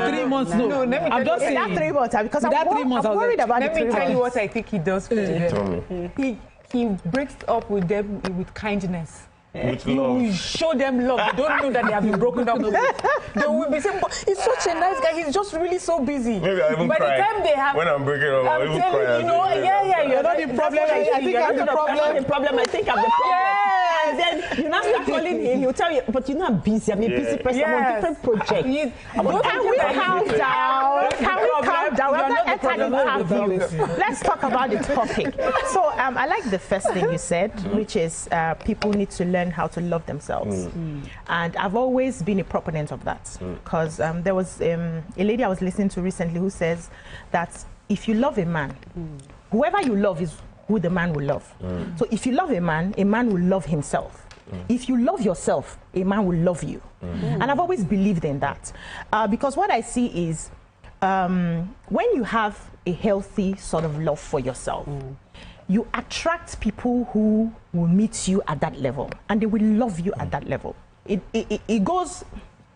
3 months, no. I'm just saying that 3 months because I'm worried about the 3 months. Let me tell you what I think he does for them. He breaks up with them with kindness. With He love. will show them love. They don't know that they have been broken up with. They will be saying, but he's such a nice guy. He's just really so busy. Maybe I even By cry. the time they have, When I'm breaking up, I even cry. you know, you're not the problem. I think I'm the problem. I think I'm the problem. And then you now start calling him. He'll tell you, but you're not busy. I'm a busy person. I'm on different projects. Can we calm down? Can we calm down? We're not entering interviews. Let's talk about the topic. So I like the first thing you said, which is people need to learn how to love themselves. And I've always been a proponent of that because there was a lady I was listening to recently who says that if you love a man, whoever you love is who the man will love. So if you love a man will love himself. If you love yourself, a man will love you. And I've always believed in that because what I see is when you have a healthy sort of love for yourself, you attract people who will meet you at that level and they will love you at that level. It goes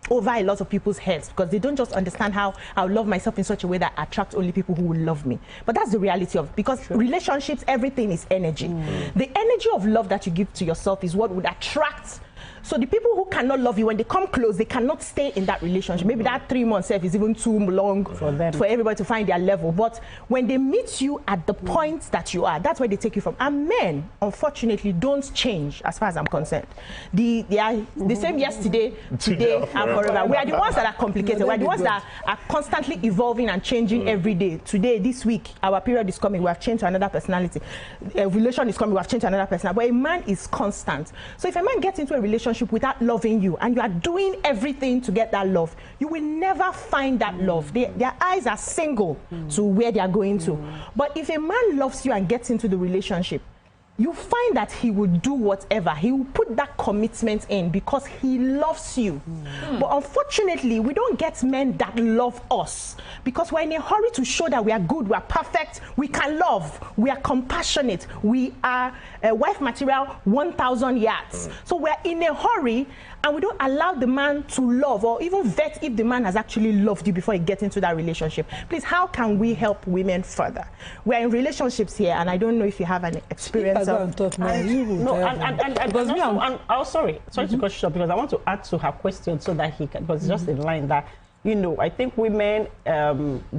over a lot of people's heads because they don't just understand how I love myself in such a way that I attract only people who will love me. But that's the reality of because relationships, everything is energy. The energy of love that you give to yourself is what would attract. So the people who cannot love you, when they come close, they cannot stay in that relationship. Maybe that 3 months is even too long for everybody to find their level. But when they meet you at the point that you are, that's where they take you from. And men, unfortunately, don't change as far as I'm concerned. They are the same yesterday, today, and forever. We are the ones that are complicated. We are the ones that are constantly evolving and changing every day. Today, this week, our period is coming. We have changed to another personality. A relation is coming. We have changed to another personality. But a man is constant. So if a man gets into a relationship without loving you and you are doing everything to get that love, you will never find that love. Their eyes are single to where they are going to. But if a man loves you and gets into the relationship, you find that he will do whatever. He will put that commitment in because he loves you. But unfortunately, we don't get men that love us because we're in a hurry to show that we are good, we are perfect, we can love, we are compassionate, we are wife material 1,000 yards. So we're in a hurry and we don't allow the man to love or even vet if the man has actually loved you before he gets into that relationship. Please, how can we help women further? We're in relationships here and I don't know if you have an experience of... sorry to cut short because I want to add to her question so that he can, because it's just in line that, you know, I think women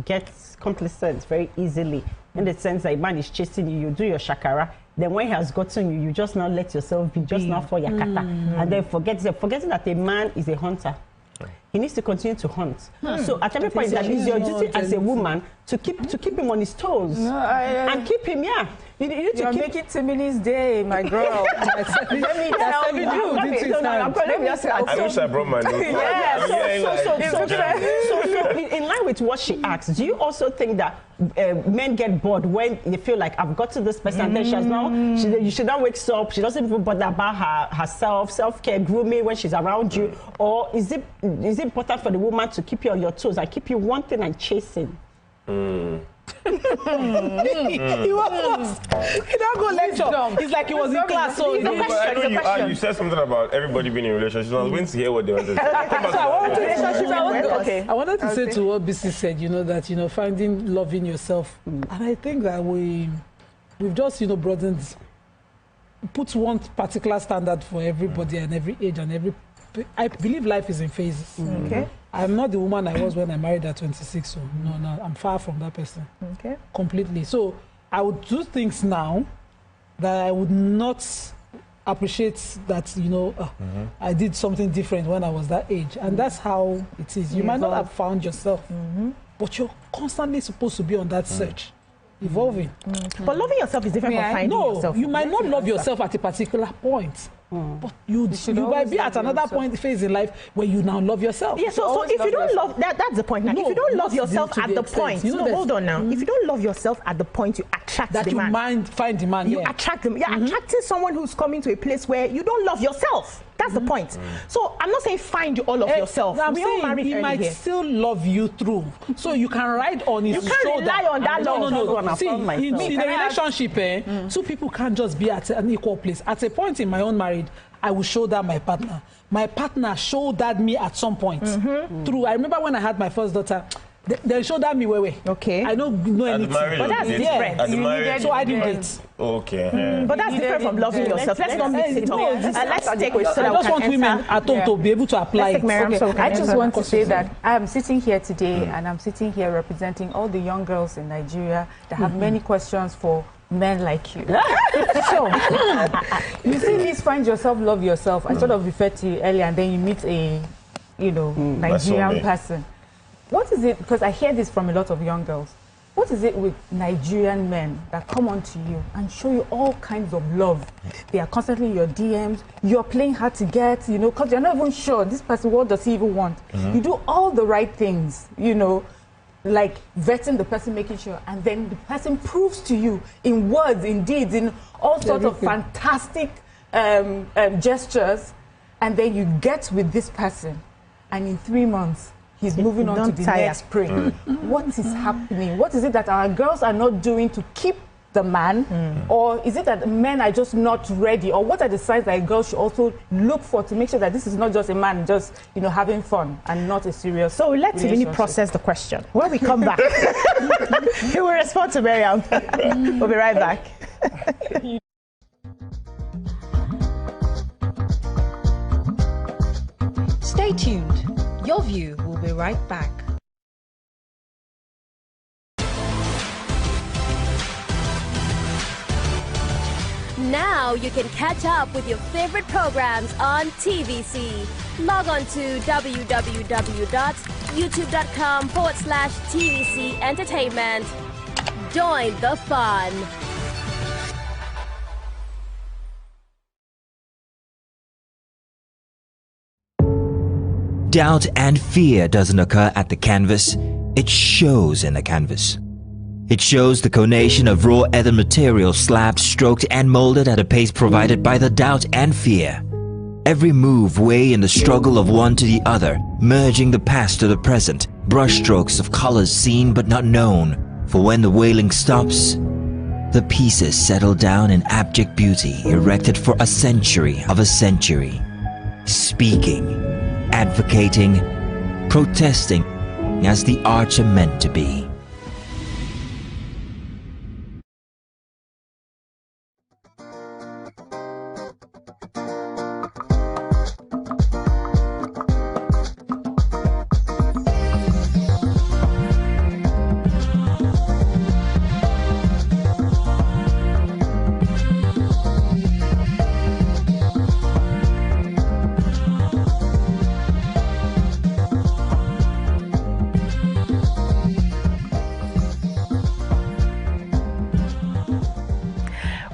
get complacent very easily in the sense that a man is chasing you, you do your shakara, then when he has gotten you, you just now let yourself be, just now for yakata, and then forgetting that a man is a hunter. He needs to continue to hunt. So at every point, that is your duty as a woman to keep him on his toes and keep him, You need to keep it 2 minutes day, my girl. Let me tell you. I wish I brought my notes. So in line with what she asked, do you also think that men get bored when they feel like I've got to this person and then she has now, she now wakes up, she doesn't even bother about herself, self-care, grooming when she's around you? Or is it important for the woman to keep you on your toes and keep you wanting and chasing? He don't go lecture. It's like he was in class. So it's a question. You said something about everybody being in relationships. I was waiting to hear what they wanted to say. I wanted to say to what BC said, you know, that, you know, finding loving yourself. And I think that we've just, you know, broadened, put one particular standard for everybody and every age and every. I believe life is in phases. Okay. I'm not the woman I was when I married at 26, so no, I'm far from that person. Okay. Completely. So I would do things now that I would not appreciate that, you know, I did something different when I was that age. And that's how it is. You might not have found yourself, but you're constantly supposed to be on that search. Evolving. But loving yourself is different from finding yourself. You might not love yourself at a particular point. But you might be at another phase in life where you now love yourself. Yeah, so if you don't love, that's the point now. No, if you don't love yourself at the point, hold on now. If you don't love yourself at the point, you attract that the man. Find the man. You attract them. You're attracting someone who's coming to a place where you don't love yourself. That's the point. So I'm not saying find all of yourself. I'm We all saying married he early might here. still love you through, so you can ride on his You shoulder. can't rely on that love. No. See, in a relationship, two people can't just be at an equal place. At a point in my own marriage, I will shoulder my partner. My partner shouldered me at some point. Through, I remember when I had my first daughter, they shouldered me way. Okay. I don't know anything. But that's different. So I did it. Okay. But that's different from loving yourself. Let's not mix it up. Let's take it so I just want women at home to be able to apply it. I just want to say that I am sitting here today and I'm sitting here representing all the young girls in Nigeria that have many questions for men like you. So, you see this find yourself, love yourself. I sort of referred to you earlier, and then you meet a, Nigerian person. What is it, because I hear this from a lot of young girls, what is it with Nigerian men that come onto you and show you all kinds of love? They are constantly in your DMs, you're playing hard to get, because you're not even sure, this person, what does he even want? You do all the right things, like vetting the person, making sure, and then the person proves to you in words, in deeds, in all sorts of fantastic gestures, and then you get with this person, and in 3 months, he's moving on to the next prey. What is happening? What is it that our girls are not doing to keep the man? Or is it that men are just not ready? Or what are the signs that a girl should also look for to make sure that this is not just a man just, having fun and not a serious So let's really process the question. When we come back, he will respond to Miriam. We'll be right back. Stay tuned. Your View will be right back. Now you can catch up with your favorite programs on TVC. Log on to www.youtube.com/TVC Entertainment. Join the fun. Doubt and fear doesn't occur at the canvas, it shows in the canvas. It shows the conation of raw ether material slabbed, stroked and molded at a pace provided by the doubt and fear. Every move weigh in the struggle of one to the other, merging the past to the present, brushstrokes of colors seen but not known. For when the wailing stops, the pieces settle down in abject beauty erected for a century of a century. Speaking, advocating, protesting as the arts are meant to be.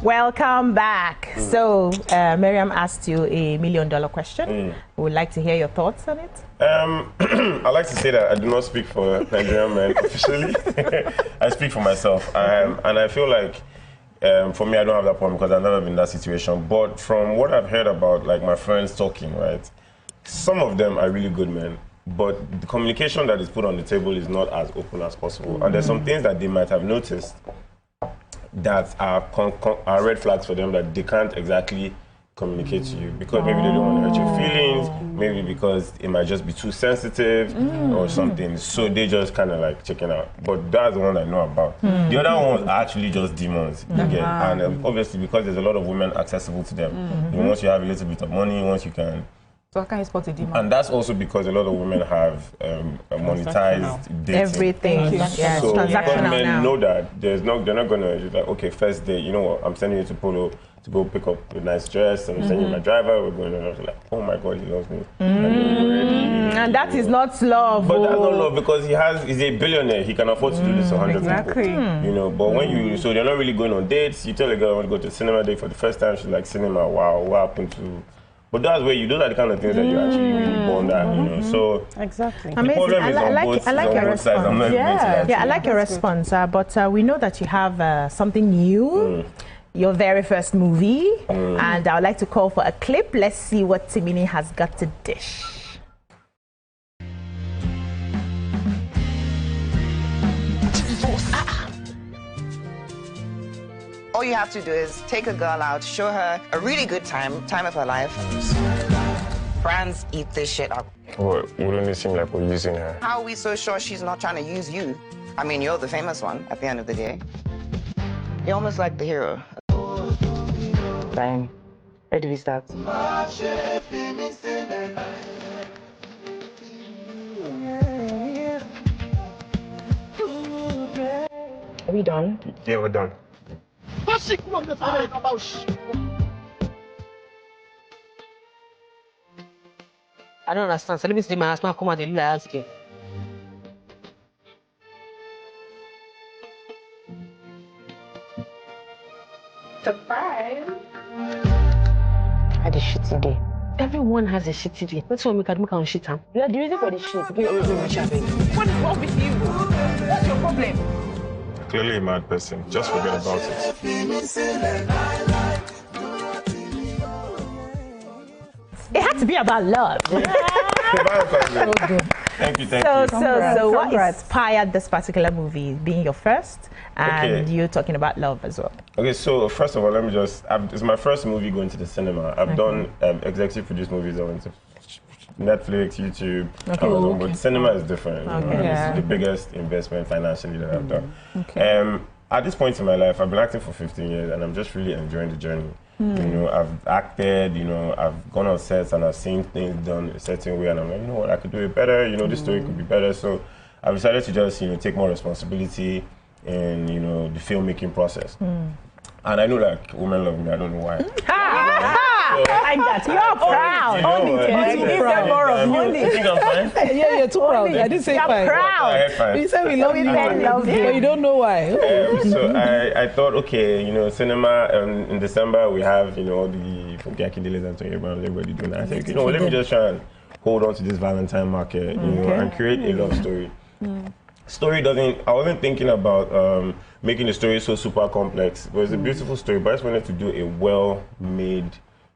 Welcome back. So, Miriam asked you a $1 million question. We would like to hear your thoughts on it. I like to say that I do not speak for Nigerian men officially. I speak for myself. And I feel like, for me, I don't have that problem because I've never been in that situation. But from what I've heard about, like, my friends talking, right, some of them are really good men. But the communication that is put on the table is not as open as possible. And there's some things that they might have noticed that are red flags for them that they can't exactly communicate to you because maybe they don't want to hurt your feelings, maybe because it might just be too sensitive or something. So they just kind of like checking out. But that's the one I know about. The other ones are actually just demons. Again. And obviously because there's a lot of women accessible to them. Once you have a little bit of money, once you can. So how can you spot a demon? And that's also because a lot of women have monetized dating. Everything. Yeah, so men know that they're not gonna just like, okay, first day, you know what, I'm sending you to Polo to go pick up a nice dress, and I'm sending you my driver, we're going to like, oh my God, he loves me. And that is not love. But that's not love because he's a billionaire, he can afford to do this to 100 people. You know, but when so they're not really going on dates, you tell a girl I want to go to the cinema date for the first time, she's like, cinema, wow, what happened to... But that's where those are the kind of things that you actually really bond at, you know. So exactly. The problem is on both sides. I'm not I like your response. But we know that you have something new. your very first movie, and I would like to call for a clip. Let's see what Timini has got to dish. All you have to do is take a girl out, show her a really good time of her life. Brands eat this shit up. Well, wouldn't it seem like we're using her? How are we so sure she's not trying to use you? I mean, you're the famous one at the end of the day. You're almost like the hero. Fine. Where do we start? Are we done? Yeah, we're done. I don't understand. So let me see my husband come out and ask you. Surprise! I had a shitty day. Everyone has a shitty day. That's why we can make our shit. You are the reason for the shit. What is wrong with you? What's your problem? Clearly a mad person. Just forget about it. It had to be about love. Thank you, thank So you. what inspired this particular movie being your first, and you talking about love as well? Okay, so first of all, let me just, it's my first movie going to the cinema. I've done executive produced movies. I went to Netflix, YouTube, Amazon, but cinema is different. It's the biggest investment financially that I've done. At this point in my life, I've been acting for 15 years, and I'm just really enjoying the journey. You know, I've acted, you know, I've gone on sets and I've seen things done a certain way, and I'm like, you know what, I could do it better, you know, this story could be better. So I decided to just, you know, take more responsibility in, you know, the filmmaking process. And I know like women love me, I don't know why. I got you're proud. You said more of you. You think I'm fine? Yeah, you're too proud. I didn't say You're fine. proud. You said we love you, but you don't know why. So I thought, okay, you know, cinema, in December we have, you know, all the Funky Dealers and Tony Brown, everybody doing that. I think, you know, let me just try and hold on to this Valentine market, you know, and create a love story. Story I wasn't thinking about making the story so super complex, but it's a beautiful story, but I just wanted to do a well-made,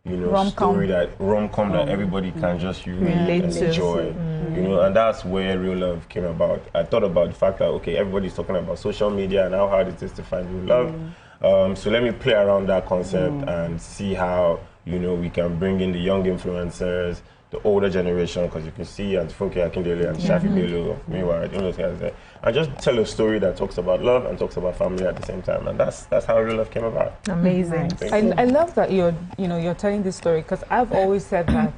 you know, rom-com that everybody can just relate and enjoy, you know, and that's where real love came about. I thought about the fact that, okay, everybody's talking about social media and how hard it is to find real love. So let me play around that concept and see how, you know, we can bring in the young influencers, the older generation, because you can see and Funke Akindele and Shafi Bello, meanwhile, you know, those guys there. And just tell a story that talks about love and talks about family at the same time, and that's how real love came about. Amazing. I love that you're telling this story, because I've always said that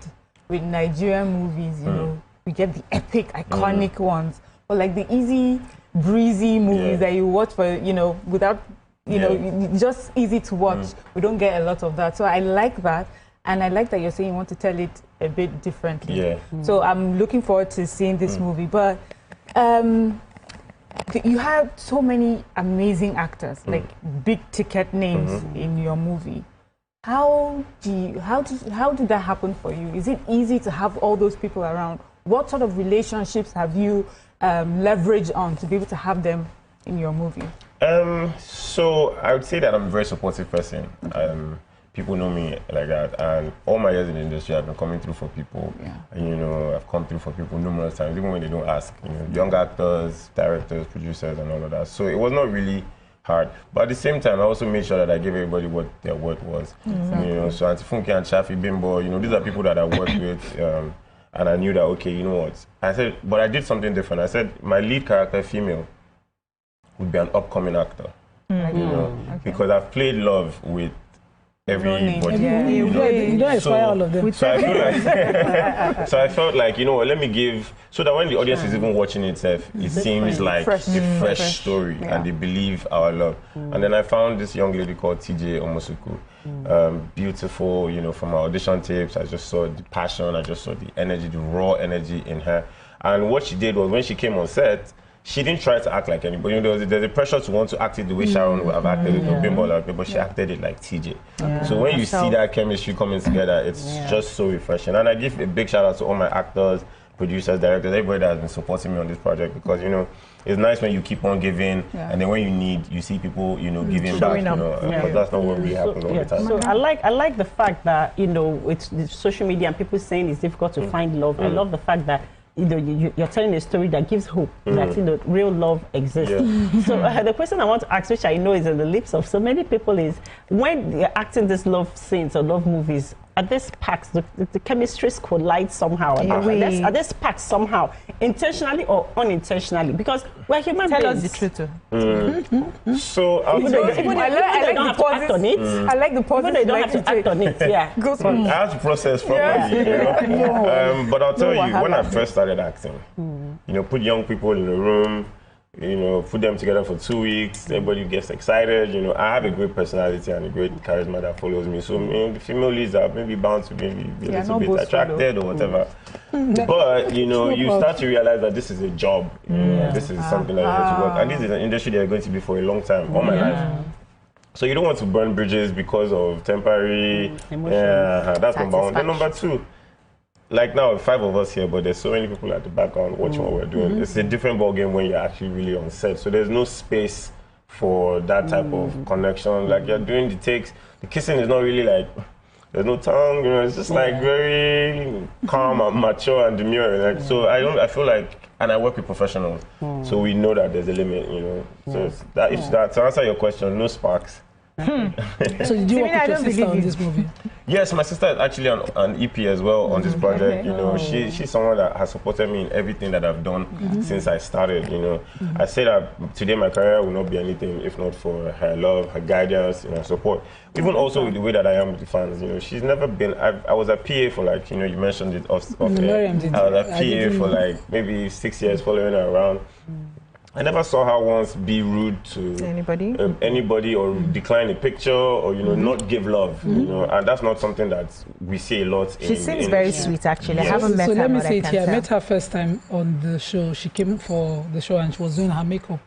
with Nigerian movies, you know, we get the epic, iconic ones, but like the easy, breezy movies that you watch for, you know, without, you know, just easy to watch. We don't get a lot of that, so I like that. And I like that you're saying you want to tell it a bit differently. So I'm looking forward to seeing this movie. But you have so many amazing actors, like big ticket names in your movie. How did that happen for you? Is it easy to have all those people around? What sort of relationships have you leveraged on to be able to have them in your movie? So I would say that I'm a very supportive person. People know me like that, and all my years in the industry, I've been coming through for people. And, you know, I've come through for people numerous times, even when they don't ask. You know, young actors, directors, producers, and all of that. So it was not really hard. But at the same time, I also made sure that I gave everybody what their worth was. You know, so Auntie Funke and Shafi Bimbo, you know, these are people that I worked with, and I knew that, okay, you know what? I said, but I did something different. I said, my lead character, female, would be an upcoming actor. You know, because I've played love with everybody. You don't inspire all of them. So I feel like, so I felt like, you know what, let me give, so that when the audience is even watching itself, it seems like a fresh story, and they believe our love. And then I found this young lady called TJ Omosuku, beautiful, you know, from our audition tapes. I just saw the passion, I just saw the energy, the raw energy in her. And what she did was, when she came on set, she didn't try to act like anybody. You know, there's a pressure to want to act it the way Sharon would have acted it, or Bimbo, but she acted it like TJ. So when you see that chemistry coming together, it's just so refreshing. And I give a big shout out to all my actors, producers, directors, everybody that has been supporting me on this project, because, you know, it's nice when you keep on giving, and then when you need, you see people, you know, giving back, you know, but that's not what really happens all the time. So I like the fact that, you know, with the social media and people saying it's difficult to find love. I love the fact that, you know, you're telling a story that gives hope that, you know, real love exists. So the question I want to ask, which I know is on the lips of so many people, is when they're acting these love scenes or love movies, are these packs, the chemistries collide somehow? Are these packs somehow, intentionally or unintentionally? Because we're human beings. Tell us the truth. So I like the positive. They don't have to act on it. Yeah. I have to process properly. You know? But I'll tell you, when I first started acting, you know, put young people in the room, you know, put them together for 2 weeks, everybody gets excited. You know, I have a great personality and a great charisma that follows me. So, the female leads are maybe bound to maybe be a little bit attracted or whatever. But, you know, you start to realize that this is a job. You know, this is something that you have to work. And this is an industry that you're going to be for a long time, all my life. So you don't want to burn bridges because of temporary that's number one. Then number two, like now, 5 of us here, but there's so many people at the background watching what we're doing. It's a different ballgame when you're actually really on set. So there's no space for that type of connection. Like you're doing the takes. The kissing is not really like, there's no tongue, you know, it's just like very calm and mature and demure. Like, so I feel like, and I work with professionals, so we know that there's a limit, you know. So it's that, to answer your question, no sparks. So did you work with your sister on this movie? Yes, my sister is actually on EP as well on this project. You know, she's someone that has supported me in everything that I've done since I started. You know, I say that today my career will not be anything if not for her love, her guidance, you know, support. Even also with the way that I am with the fans. You know, she's never been. I was a PA for like, you know, you mentioned it off air. I was a PA for like maybe 6 years, following her around. I never saw her once be rude to anybody or decline a picture or, you know, not give love, you know, and that's not something that we see a lot. She seems very sweet, actually. I haven't met her. So let me say it here. I met her first time on the show. She came for the show and she was doing her makeup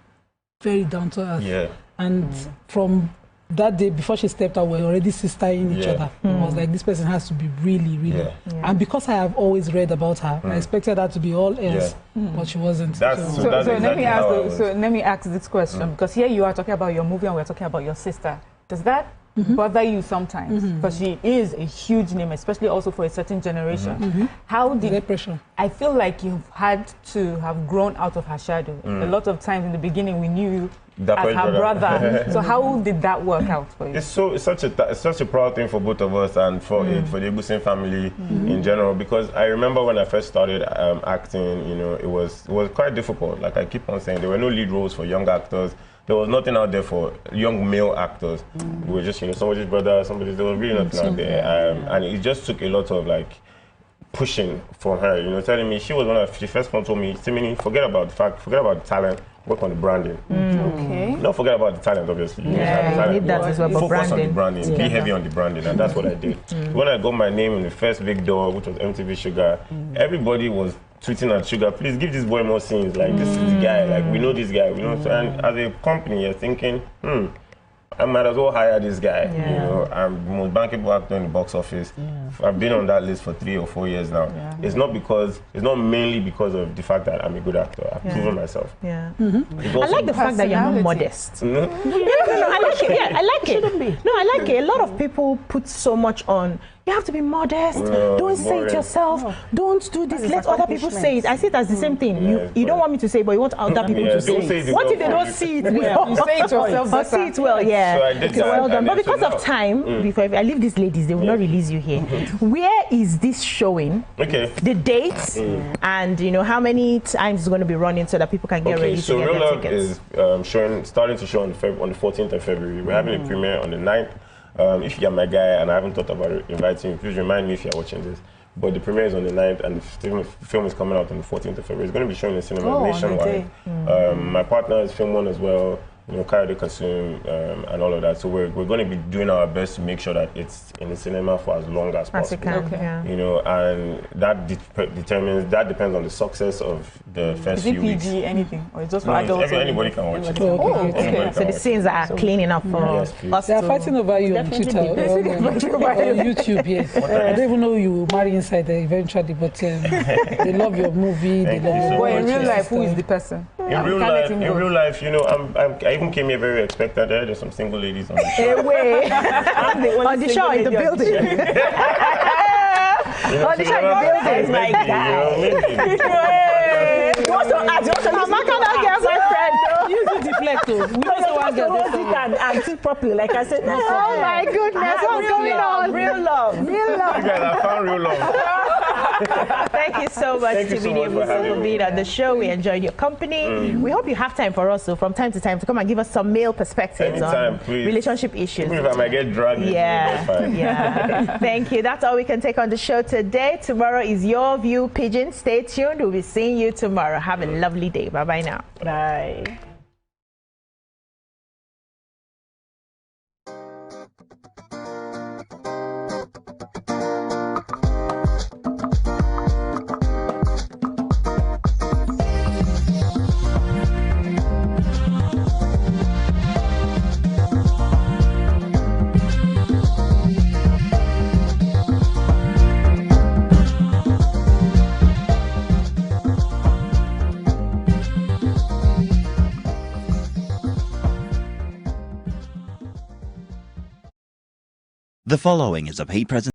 very down to earth. Yeah. And from that day, before she stepped out, we were already sistering each other. I was like, this person has to be really, really. And because I have always read about her, I expected her to be all else, but she wasn't. So let me ask this question, because here you are talking about your movie and we're talking about your sister. Does that bother you sometimes? Because she is a huge name, especially also for a certain generation. How did pressure? I feel like you've had to have grown out of her shadow. A lot of times in the beginning, we knew you as her brother. So how did that work out for you? It's such a proud thing for both of us and for the Egusin family in general, because I remember when I first started acting, you know, it was quite difficult. Like I keep on saying, there were no lead roles for young actors. There was nothing out there for young male actors. We were just, you know, somebody's brother, there was really nothing out there. And it just took a lot of like pushing from her, you know, telling me, she first told me, Timini, forget about the talent, work on the branding. Okay. Don't forget about the talent, obviously. You need that as well, but focus on the branding, be heavy on the branding, and that's what I did. When I got my name in the first big door, which was MTV Sugar, everybody was tweeting at Sugar, please give this boy more scenes, like this is the guy, like we know this guy, we know. So, and as a company, you're thinking, I might as well hire this guy. You know, I'm the most bankable actor in the box office. I've been on that list for 3 or 4 years now. It's not mainly because of the fact that I'm a good actor. I've proven myself. I like the fact that you're not modest. I like it. Yeah, I like it. No, I like it. A lot of people put so much on. You have to be modest. Don't say it yourself. Don't do this. Let other people say it. I see it as the same thing. You don't want me to say it, but you want other people to say it. What if they don't see it well? You say it yourself. Or see it well, yeah. So I did that. Well done. But because of time, before I leave these ladies, they will not release you here. Where is this showing? Okay. The dates and, you know, how many times it's going to be running so that people can get ready to get their tickets. So Real Love is starting to show on the 14th of February. We're having a premiere on the 9th. If you're my guy and I haven't thought about inviting you, please remind me if you're watching this. But the premiere is on the 9th and the film is coming out on the 14th of February. It's going to be shown in cinema nationwide. My partner is Film One as well. Kayode Kasum, and all of that. So we're going to be doing our best to make sure that it's in the cinema for as long as possible. And that depends on the success of the first few weeks. Is it PG anything, or it's just for adults? Anybody can watch it. Okay. So the scenes are clean enough for us. They are fighting over you on Twitter, on YouTube. Yes, I don't even know you marry inside there eventually, but they love your movie. They love your. But in real life, who is the person? In real life, I even came here very expectant. There's some single ladies on the show. I'm the only on the show in the building. On the show in the building. My guy. Use it deflect. We also want to and sit properly. Like I said. Oh my goodness, what's going on? Real love. Real love. You guys have found real love. Thank you so much, TVD, for being on the show. We enjoyed your company. We hope you have time for us, so from time to time, to come and give us some male perspectives on relationship issues. Even if I might get dragged. Yeah. Thank you. That's all we can take on the show today. Tomorrow is Your View Pigeon. Stay tuned. We'll be seeing you tomorrow. Have a lovely day. Bye-bye now. Bye. The following is a paid presentation.